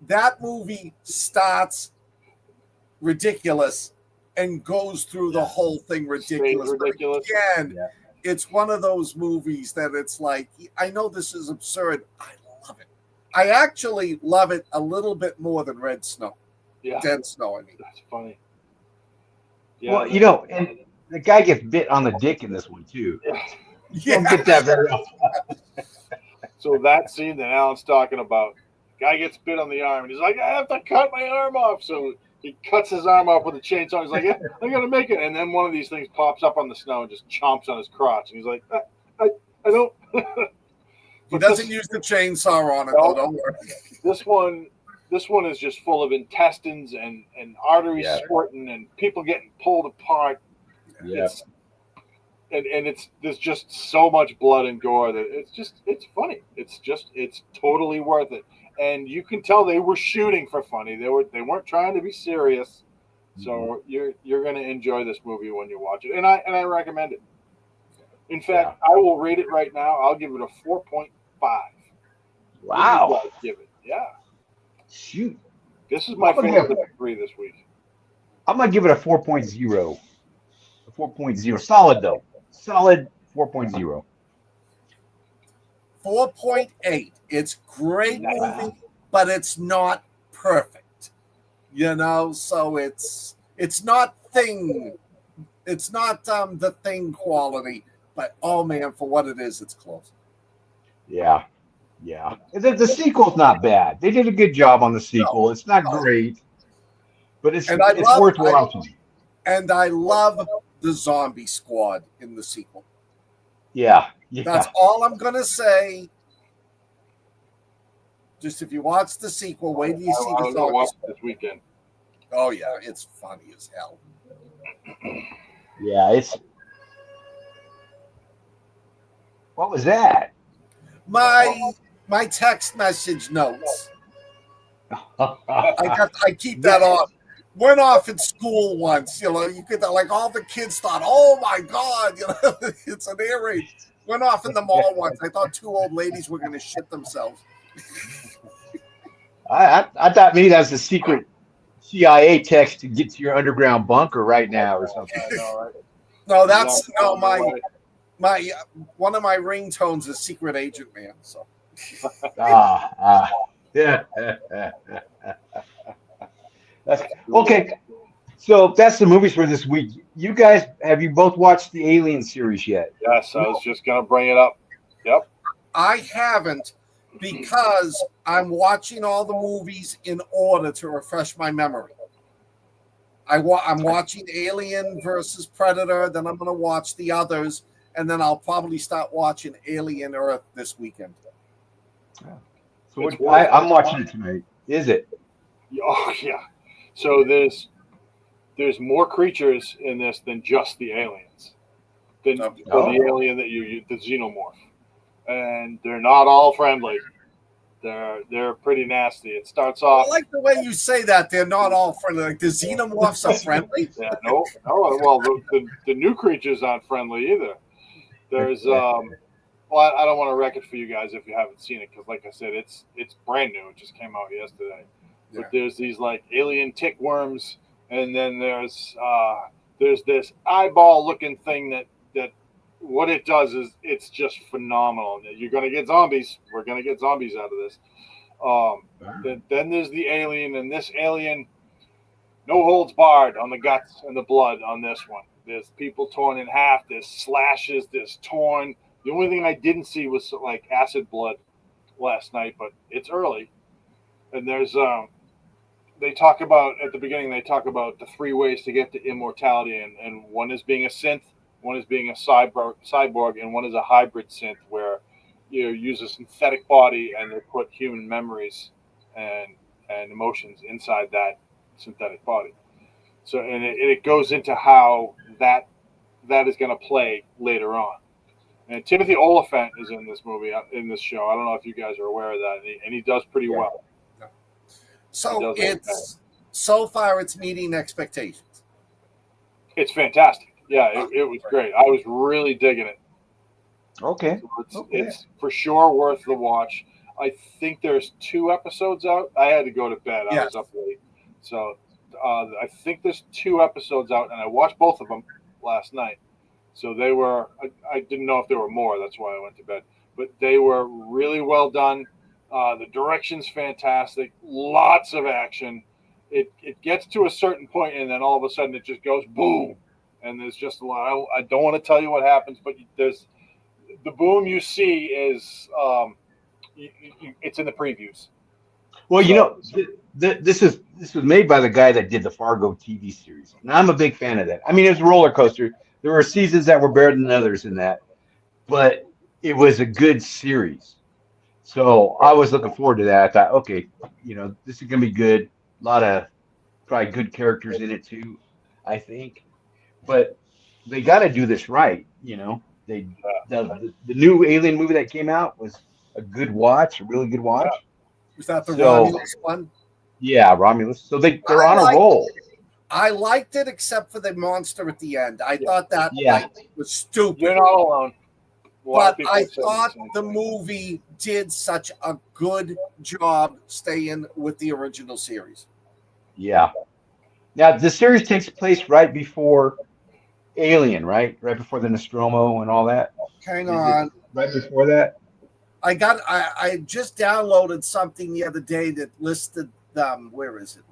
Speaker 3: that movie starts ridiculous and goes through the whole thing ridiculous.
Speaker 4: Stays ridiculous.
Speaker 3: But again,
Speaker 2: Yeah.
Speaker 3: it's one of those movies that it's like, I know this is absurd. I love it. I actually love it a little bit more than Red Snow.
Speaker 4: Yeah,
Speaker 3: Dead Snow, I mean.
Speaker 4: that's funny. Yeah,
Speaker 2: Well, and the guy gets bit on the dick in this one too.
Speaker 3: Yeah.
Speaker 2: Don't get that very often.
Speaker 4: so that scene that Alan's talking about, guy gets bit on the arm, and he's like, I have to cut my arm off. So he cuts his arm off with a chainsaw. He's like, yeah, I'm gonna make it. And then one of these things pops up on the snow and just chomps on his crotch. And he's like, I don't.
Speaker 3: He doesn't use the chainsaw on it, though, don't worry.
Speaker 4: This one is just full of intestines and arteries
Speaker 2: Yeah.
Speaker 4: squirting and people getting pulled apart.
Speaker 2: Yeah.
Speaker 4: and there's just so much blood and gore that it's funny. It's totally worth it. And you can tell they were shooting for funny. They weren't trying to be serious. So you're going to enjoy this movie when you watch it, and I recommend it. In fact, I will rate it right now. I'll give it a 4.5.
Speaker 2: Wow.
Speaker 4: Give it, yeah.
Speaker 2: Shoot.
Speaker 4: This is my favorite of the three this week.
Speaker 2: I'm gonna give it a 4.0. A 4.0. Solid though. Solid 4.0.
Speaker 3: 4.8. It's great movie, but it's not perfect. You know, so it's not Thing. It's not the Thing quality, but oh man, for what it is, it's close.
Speaker 2: Yeah. Yeah. The sequel's not bad. They did a good job on the sequel. No, it's not great, but it's worth watching.
Speaker 3: And I love the zombie squad in the sequel.
Speaker 2: Yeah.
Speaker 3: That's all I'm gonna say. Just if you watch the sequel, wait till you see the zombie
Speaker 4: watch this weekend.
Speaker 3: Oh yeah, it's funny as hell.
Speaker 2: Yeah, it's. What was that?
Speaker 3: My text message notes. I keep that off. Went off in school once, you know. You could like all the kids thought, "Oh my god," you know, it's an air raid. Went off in the mall once. I thought two old ladies were going to shit themselves.
Speaker 2: I thought maybe that's a secret CIA text to get to your underground bunker right now or something.
Speaker 3: No, that's my one of my ringtones is Secret Agent Man. So.
Speaker 2: Yeah. That's okay. So that's the movies for this week. You guys, have you both watched the Alien series yet?
Speaker 4: Yes, I was just gonna bring it up. Yep.
Speaker 3: I haven't because I'm watching all the movies in order to refresh my memory. I'm watching Alien versus Predator, then I'm going to watch the others, and then I'll probably start watching Alien Earth this weekend.
Speaker 2: So I'm watching it tonight. Is it?
Speaker 4: Oh yeah. So there's more creatures in this than just the aliens. The alien that the xenomorph, and they're not all friendly. They're pretty nasty. It starts off.
Speaker 3: I like the way you say that. They're not all friendly. Like the xenomorphs are friendly.
Speaker 4: Yeah, no. Well, the new creatures aren't friendly either. There's well, I don't want to wreck it for you guys if you haven't seen it because, like I said, it's brand new. It just came out yesterday. Yeah. But there's these like alien tick worms, and then there's this eyeball-looking thing that what it does is it's just phenomenal. You're going to get zombies. We're going to get zombies out of this. Then there's the alien, and this alien, no holds barred on the guts and the blood on this one. There's people torn in half. There's slashes. There's torn. The only thing I didn't see was like acid blood last night, but it's early. And there's they talk about at the beginning. They talk about the 3 ways to get to immortality, and one is being a synth. One is being a cyborg, and one is a hybrid synth where you use a synthetic body and they put human memories and emotions inside that synthetic body. So, and it goes into how that is going to play later on. And Timothy Olyphant is in this movie, in this show. I don't know if you guys are aware of that, and he does pretty well.
Speaker 3: So so far it's meeting expectations.
Speaker 4: It's fantastic. Yeah, it was great. I was really digging it.
Speaker 2: Okay.
Speaker 4: So it's for sure worth the watch. I think there's 2 episodes out. I had to go to bed. I was up late. So I think there's 2 episodes out, and I watched both of them last night. So they were – I didn't know if there were more. That's why I went to bed. But they were really well done. The direction's fantastic. Lots of action. It gets to a certain point, and then all of a sudden it just goes boom. And there's just a lot. I don't want to tell you what happens, but there's the boom you see is it's in the previews.
Speaker 2: Well, this was made by the guy that did the Fargo TV series, and I'm a big fan of that. I mean, it was a roller coaster. There were seasons that were better than others in that, but it was a good series. So I was looking forward to that. I thought, okay, this is gonna be good. A lot of probably good characters in it too, I think. But they got to do this right. The new Alien movie that came out was a good watch, a really good
Speaker 4: Yeah.
Speaker 2: watch.
Speaker 3: Was that the
Speaker 2: So
Speaker 3: Romulus one?
Speaker 2: yeah, Romulus. So they're
Speaker 3: I
Speaker 2: on a
Speaker 3: like
Speaker 2: roll.
Speaker 3: I liked it except for the monster at the end. I thought that
Speaker 2: Yeah.
Speaker 3: was stupid.
Speaker 4: You're not alone. A lot of
Speaker 3: But
Speaker 4: people
Speaker 3: I
Speaker 4: have said
Speaker 3: thought
Speaker 4: same
Speaker 3: the
Speaker 4: thing.
Speaker 3: movie did such a good job staying with the original series.
Speaker 2: Yeah. Now the series takes place right before Alien, right? Right before the Nostromo and all that.
Speaker 3: Hang
Speaker 2: Is it
Speaker 3: on.
Speaker 2: right before that?
Speaker 3: I just downloaded something the other day that listed where is it?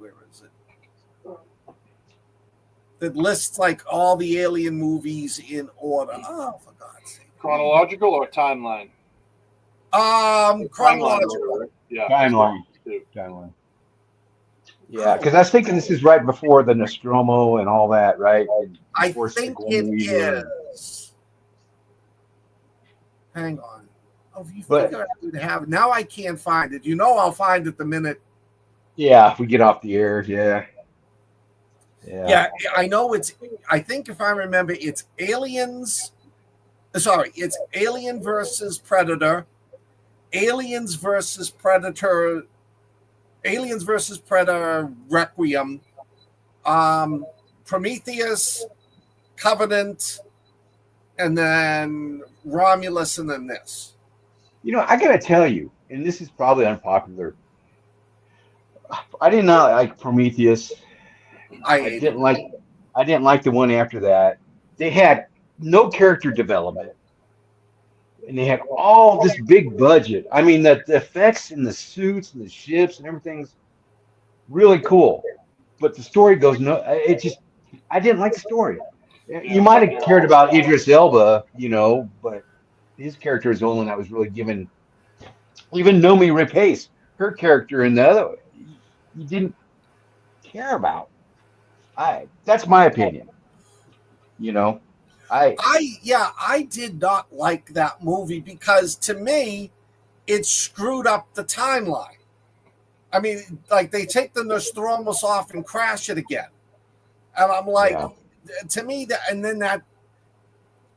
Speaker 3: That lists like all the Alien movies in order. Oh, for God's sake.
Speaker 4: Chronological or timeline?
Speaker 3: Chronological.
Speaker 4: Timeline, right? Yeah.
Speaker 2: Timeline.
Speaker 4: Too.
Speaker 2: Timeline. Yeah, because I was thinking this is right before the Nostromo and all that, right? And
Speaker 3: I
Speaker 2: before
Speaker 3: think
Speaker 2: Sigourney
Speaker 3: it
Speaker 2: Weaver.
Speaker 3: is. Hang on. Oh, you
Speaker 2: But-
Speaker 3: figure I would have it. Now I can't find it. You know I'll find it the minute.
Speaker 2: Yeah, if we get off the air, yeah.
Speaker 3: Yeah, I know I think if I remember, it's Aliens. Sorry, it's Alien versus Predator. Aliens versus Predator. Aliens versus Predator Requiem. Prometheus, Covenant, and then Romulus, and then this.
Speaker 2: I gotta tell you, and this is probably unpopular. I did not like Prometheus. I didn't like the one after that. They had no character development, and they had all this big budget. I mean, the effects and the suits and the ships and everything's really cool, but the story goes no. I didn't like the story. You might have cared about Idris Elba, but his character is the only one that was really given. Even Nomi Rapace, her character in the other, you didn't care about. That's my opinion.
Speaker 3: I did not like that movie because to me, it screwed up the timeline. I mean, like they take the Nostromus off and crash it again, and I'm like, to me, and then that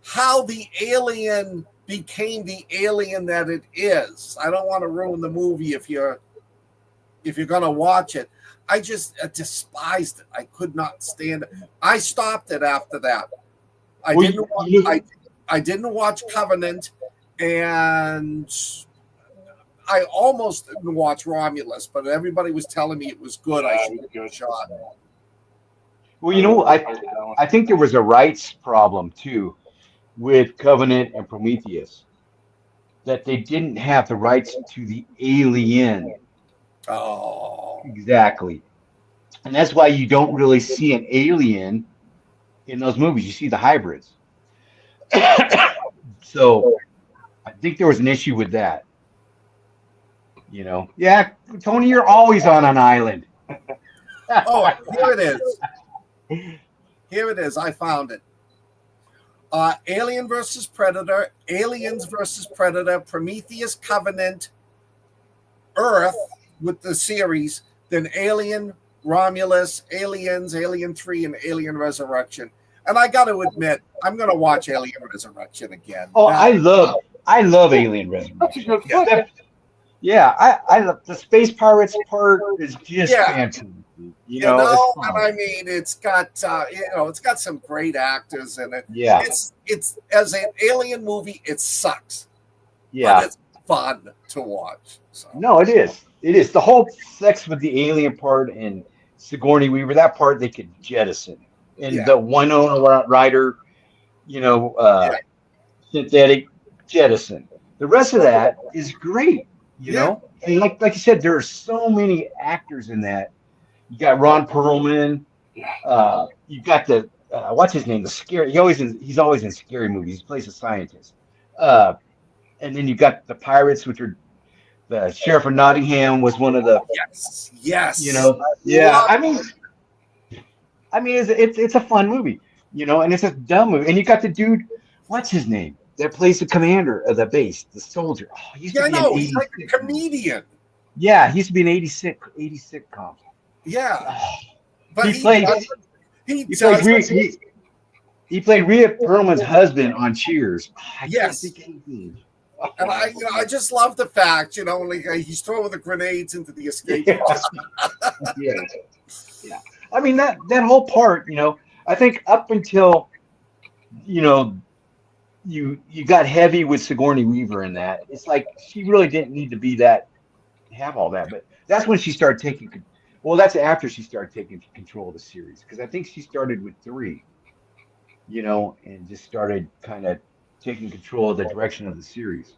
Speaker 3: how the alien became the alien that it is. I don't want to ruin the movie if you're gonna watch it. I despised it. I could not stand it. I stopped it after that. I didn't watch Covenant, and I almost didn't watch Romulus, but everybody was telling me it was good. I should give it a shot.
Speaker 2: Well, I think there was a rights problem too with Covenant and Prometheus, that they didn't have the rights to the alien.
Speaker 3: Oh,
Speaker 2: exactly. And that's why you don't really see an alien in those movies. You see the hybrids. So I think there was an issue with that. Yeah, Tony, you're always on an island.
Speaker 3: Oh, here it is. Here it is. I found it. Alien versus Predator, Aliens versus Predator, Prometheus, Covenant, Earth with the series, then Alien, Romulus, Aliens, Alien 3, and Alien Resurrection. And I got to admit, I'm going to watch Alien Resurrection again.
Speaker 2: Oh, I love Alien Resurrection.
Speaker 4: That's a good flick.
Speaker 2: Yeah, I love the space pirates part is just fantastic.
Speaker 3: And I mean, it's got it's got some great actors in it.
Speaker 2: Yeah,
Speaker 3: it's as an alien movie, it sucks.
Speaker 2: Yeah,
Speaker 3: but it's fun to watch. So.
Speaker 2: No, it is. It is the whole sex with the alien part and Sigourney Weaver. That part they could jettison, and the Winona Ryder, synthetic jettison. The rest of that is great. And like you said, there are so many actors in that. You got Ron Perlman. You got the what's his name? The scary. He's always in scary movies. He plays a scientist. And then you got the pirates, which are the Sheriff of Nottingham was one of the.
Speaker 3: Yes.
Speaker 2: Yeah. I mean, it's a fun movie, and it's a dumb movie. And you got the dude. What's his name? That plays the commander of the base, the soldier. Oh, he's
Speaker 3: like a comedian.
Speaker 2: Yeah, he used to be an 80 sitcom.
Speaker 3: Yeah, but
Speaker 2: he plays He played Rhea Perlman's husband on Cheers. I can't
Speaker 3: Yes.
Speaker 2: think of anything.
Speaker 3: And I just love the fact, like he's throwing the grenades into the escape pod.
Speaker 2: Yeah. Yeah. I mean that whole part, I think up until you know you got heavy with Sigourney Weaver in that. It's like she really didn't need to be have all that, but that's when she started taking. Well, that's after she started taking control of the series because I think she started with three, and just started kind of taking control of the direction of the series.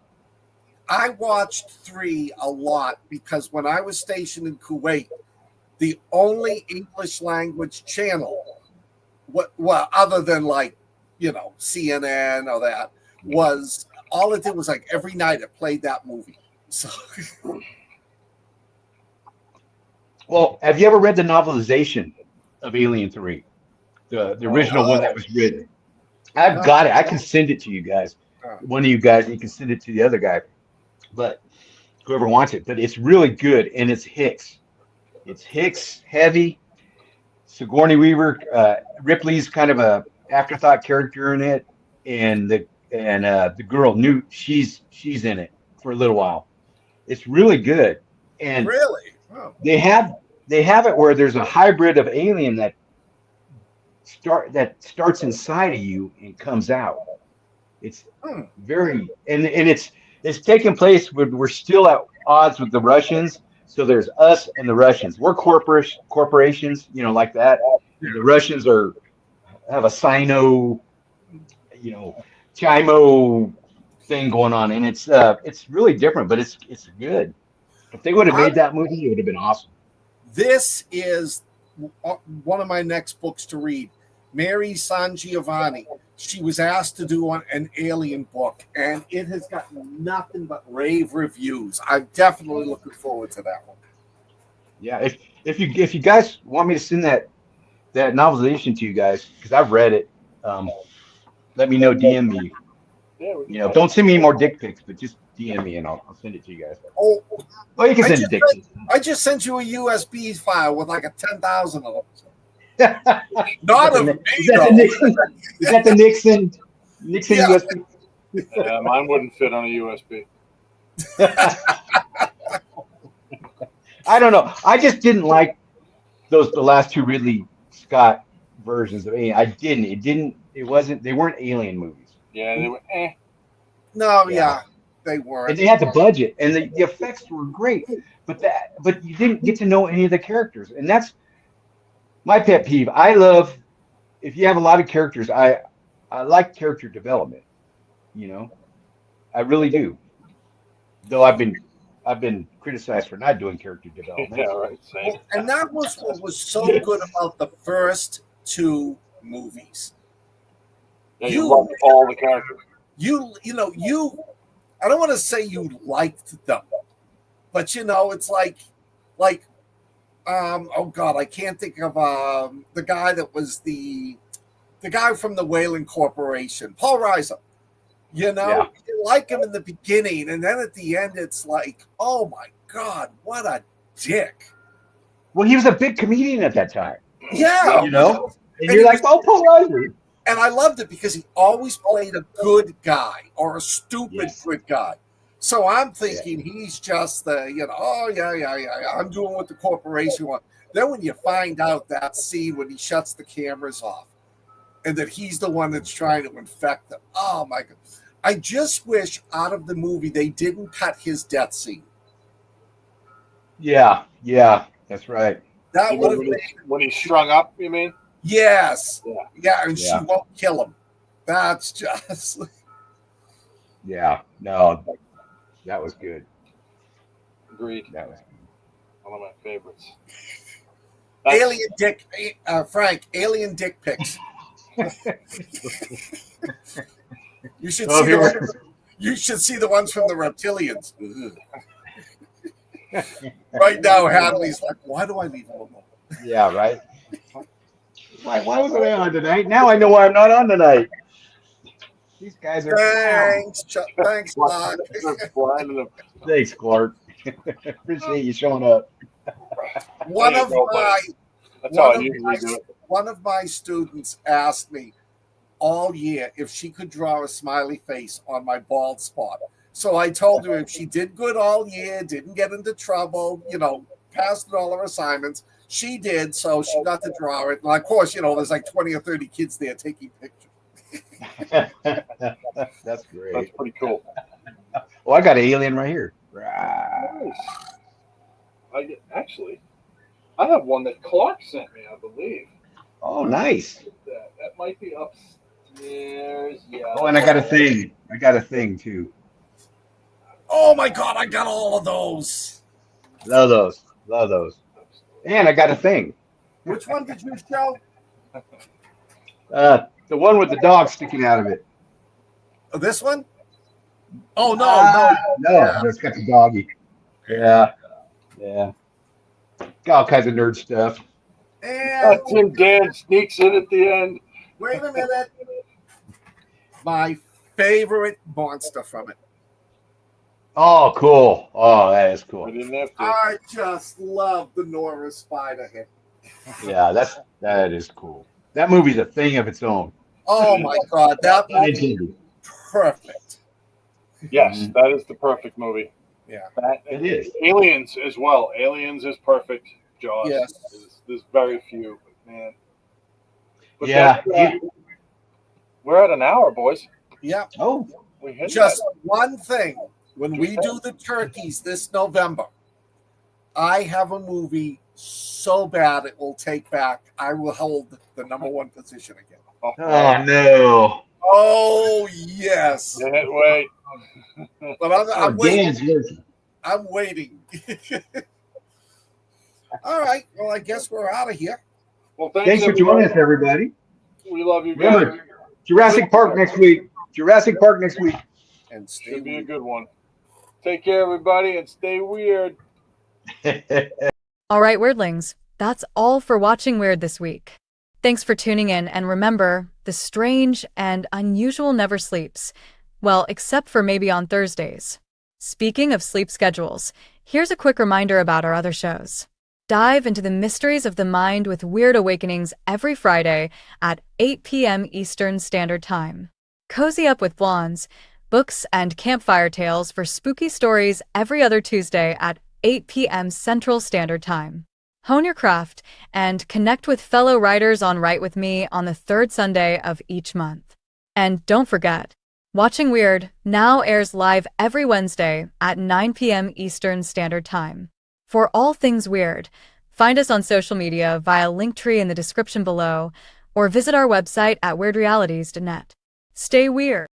Speaker 3: I watched 3 a lot because when I was stationed in Kuwait, the only English language channel, well, other than like, CNN or that, was all it did was like every night it played that movie. So,
Speaker 2: well, have you ever read the novelization of Alien 3? The original one that was written. I've got it. I can send it to you guys. One of you guys, you can send it to the other guy. But whoever wants it. But it's really good, and it's Hicks. It's Hicks heavy. Sigourney Weaver, Ripley's kind of a afterthought character in it, and the girl Newt, she's in it for a little while. It's really good, and
Speaker 3: really,
Speaker 2: they have it where there's a hybrid of alien that starts inside of you and comes out. It's very and it's taking place when we're still at odds with the Russians. So there's us and the Russians. We're corporations, like that. The Russians have a Sino, Chimo thing going on, and it's really different, but it's good. If they would have made that movie, it would have been awesome.
Speaker 3: This is one of my next books to read. Mary San Giovanni. She was asked to do an alien book, and it has gotten nothing but rave reviews. I'm definitely looking forward to that one.
Speaker 2: Yeah, if you guys want me to send that novelization to you guys, because I've read it, let me know. DM me. Don't send me any more dick pics, but just DM me and I'll send it to you guys.
Speaker 3: Oh,
Speaker 2: well, you can send dick pics.
Speaker 3: I just sent you a USB file with like 10,000 of them. Not of me,
Speaker 2: is that the Nixon yeah. USB?
Speaker 4: Yeah, mine wouldn't fit on a USB.
Speaker 2: I don't know. I just didn't like the last 2 Ridley Scott versions of Alien. I didn't. They weren't Alien movies.
Speaker 4: Yeah, they were.
Speaker 3: No, yeah, they weren't.
Speaker 2: And they had the budget, and the effects were great, but you didn't get to know any of the characters, and that's my pet peeve. I love if you have a lot of characters. I like character development. I really do. Though I've been criticized for not doing character development.
Speaker 4: Yeah, right. Same.
Speaker 3: And that was what was so good about the first 2 movies.
Speaker 4: Yeah, you loved all the characters.
Speaker 3: I don't want to say you liked them, but it's like oh God, I can't think of the guy that was the guy from the Wayland Corporation, Paul Reiser. You like him in the beginning, and then at the end, it's like, oh my God, what a dick.
Speaker 2: Well, he was a big comedian at that time.
Speaker 3: Yeah.
Speaker 2: And you're like, oh, Paul Reiser.
Speaker 3: And I loved it because he always played a good guy or a stupid good guy. So I'm thinking he's just the, I'm doing what the corporation wants. Then when you find out that scene when he shuts the cameras off and that he's the one that's trying to infect them. Oh my God. I just wish out of the movie they didn't cut his death scene.
Speaker 2: Yeah, that's right.
Speaker 3: That would have been
Speaker 4: when he's strung up, you mean?
Speaker 3: Yes. Yeah, and she won't kill him. That's just
Speaker 2: yeah, no, that was good.
Speaker 4: Agreed.
Speaker 2: That was good.
Speaker 4: One of my favorites.
Speaker 3: Alien dick, alien dick pics. You should see the ones from the reptilians. Right now, Hadley's like, why do I leave him alone?
Speaker 2: Yeah, right. Why wasn't I on tonight? Now I know why I'm not on tonight. These guys are.
Speaker 3: Thanks, Clark.
Speaker 2: Thanks, Clark. Appreciate you showing up.
Speaker 3: One of my students asked me, all year if she could draw a smiley face on my bald spot. So I told her if she did good all year, didn't get into trouble, passed all her assignments, she did, so she got to draw it. And of course, there's like 20 or 30 kids there taking pictures.
Speaker 2: That's great.
Speaker 4: That's pretty cool.
Speaker 2: Well, I got an alien right here.
Speaker 4: Nice. I have one that Clark sent me, I believe.
Speaker 2: Oh, nice.
Speaker 4: That might be upstairs. Yeah.
Speaker 2: Oh, and I got a thing. I got a thing too.
Speaker 3: Oh my God, I got all of those.
Speaker 2: Love those. Love those. And I got a thing.
Speaker 3: Which one did you show?
Speaker 2: The one with the dog sticking out of it.
Speaker 3: Oh, this one? Oh, no.
Speaker 2: No, it's got the doggy. Yeah. Yeah. Got all kinds of nerd stuff.
Speaker 3: And
Speaker 4: Tim Dan sneaks in at the end.
Speaker 3: wait a minute. My favorite monster from it.
Speaker 2: Oh, cool. Oh, that is cool.
Speaker 4: I didn't have to.
Speaker 3: I just love the Nora spider hit.
Speaker 2: Yeah, that is cool. That movie's a thing of its own.
Speaker 3: Oh my God, that movie is perfect.
Speaker 4: Yes, that is the perfect movie.
Speaker 3: Yeah,
Speaker 2: It is.
Speaker 4: Aliens as well. Aliens is perfect. Jaws.
Speaker 3: Yes.
Speaker 4: There's very few, but man. But
Speaker 2: Yeah.
Speaker 4: we're at an hour, boys.
Speaker 3: yeah.
Speaker 2: Oh,
Speaker 4: We hit
Speaker 3: Just
Speaker 4: that.
Speaker 3: one thing. When we do the turkeys this November, I have a movie so bad it will take back. I will hold the number one position again.
Speaker 2: oh no.
Speaker 3: Oh yes,
Speaker 4: Can't wait.
Speaker 3: but I'm waiting.
Speaker 2: Dan's version.
Speaker 3: I'm waiting. All right. Well, I guess we're out of here.
Speaker 4: Well,
Speaker 2: Thanks for joining us, everybody.
Speaker 4: We love you guys.
Speaker 2: Remember, Jurassic Park next week. Jurassic Park next week.
Speaker 3: And stay
Speaker 4: Should be a
Speaker 3: weird.
Speaker 4: good one. Take care, everybody, and stay weird.
Speaker 1: All right, Weirdlings, that's all for watching Weird this week. Thanks for tuning in, and remember, the strange and unusual never sleeps. Well, except for maybe on Thursdays. Speaking of sleep schedules, here's a quick reminder about our other shows. Dive into the mysteries of the mind with Weird Awakenings every Friday at 8 p.m. Eastern Standard Time. Cozy up with Blondes, books, and campfire tales for spooky stories every other Tuesday at 8 p.m. Central Standard Time. Hone your craft and connect with fellow writers on Write With Me on the third Sunday of each month. And don't forget, Watching Weird now airs live every Wednesday at 9 p.m. Eastern Standard Time. For all things weird, find us on social media via Linktree in the description below, or visit our website at weirdrealities.net. Stay weird.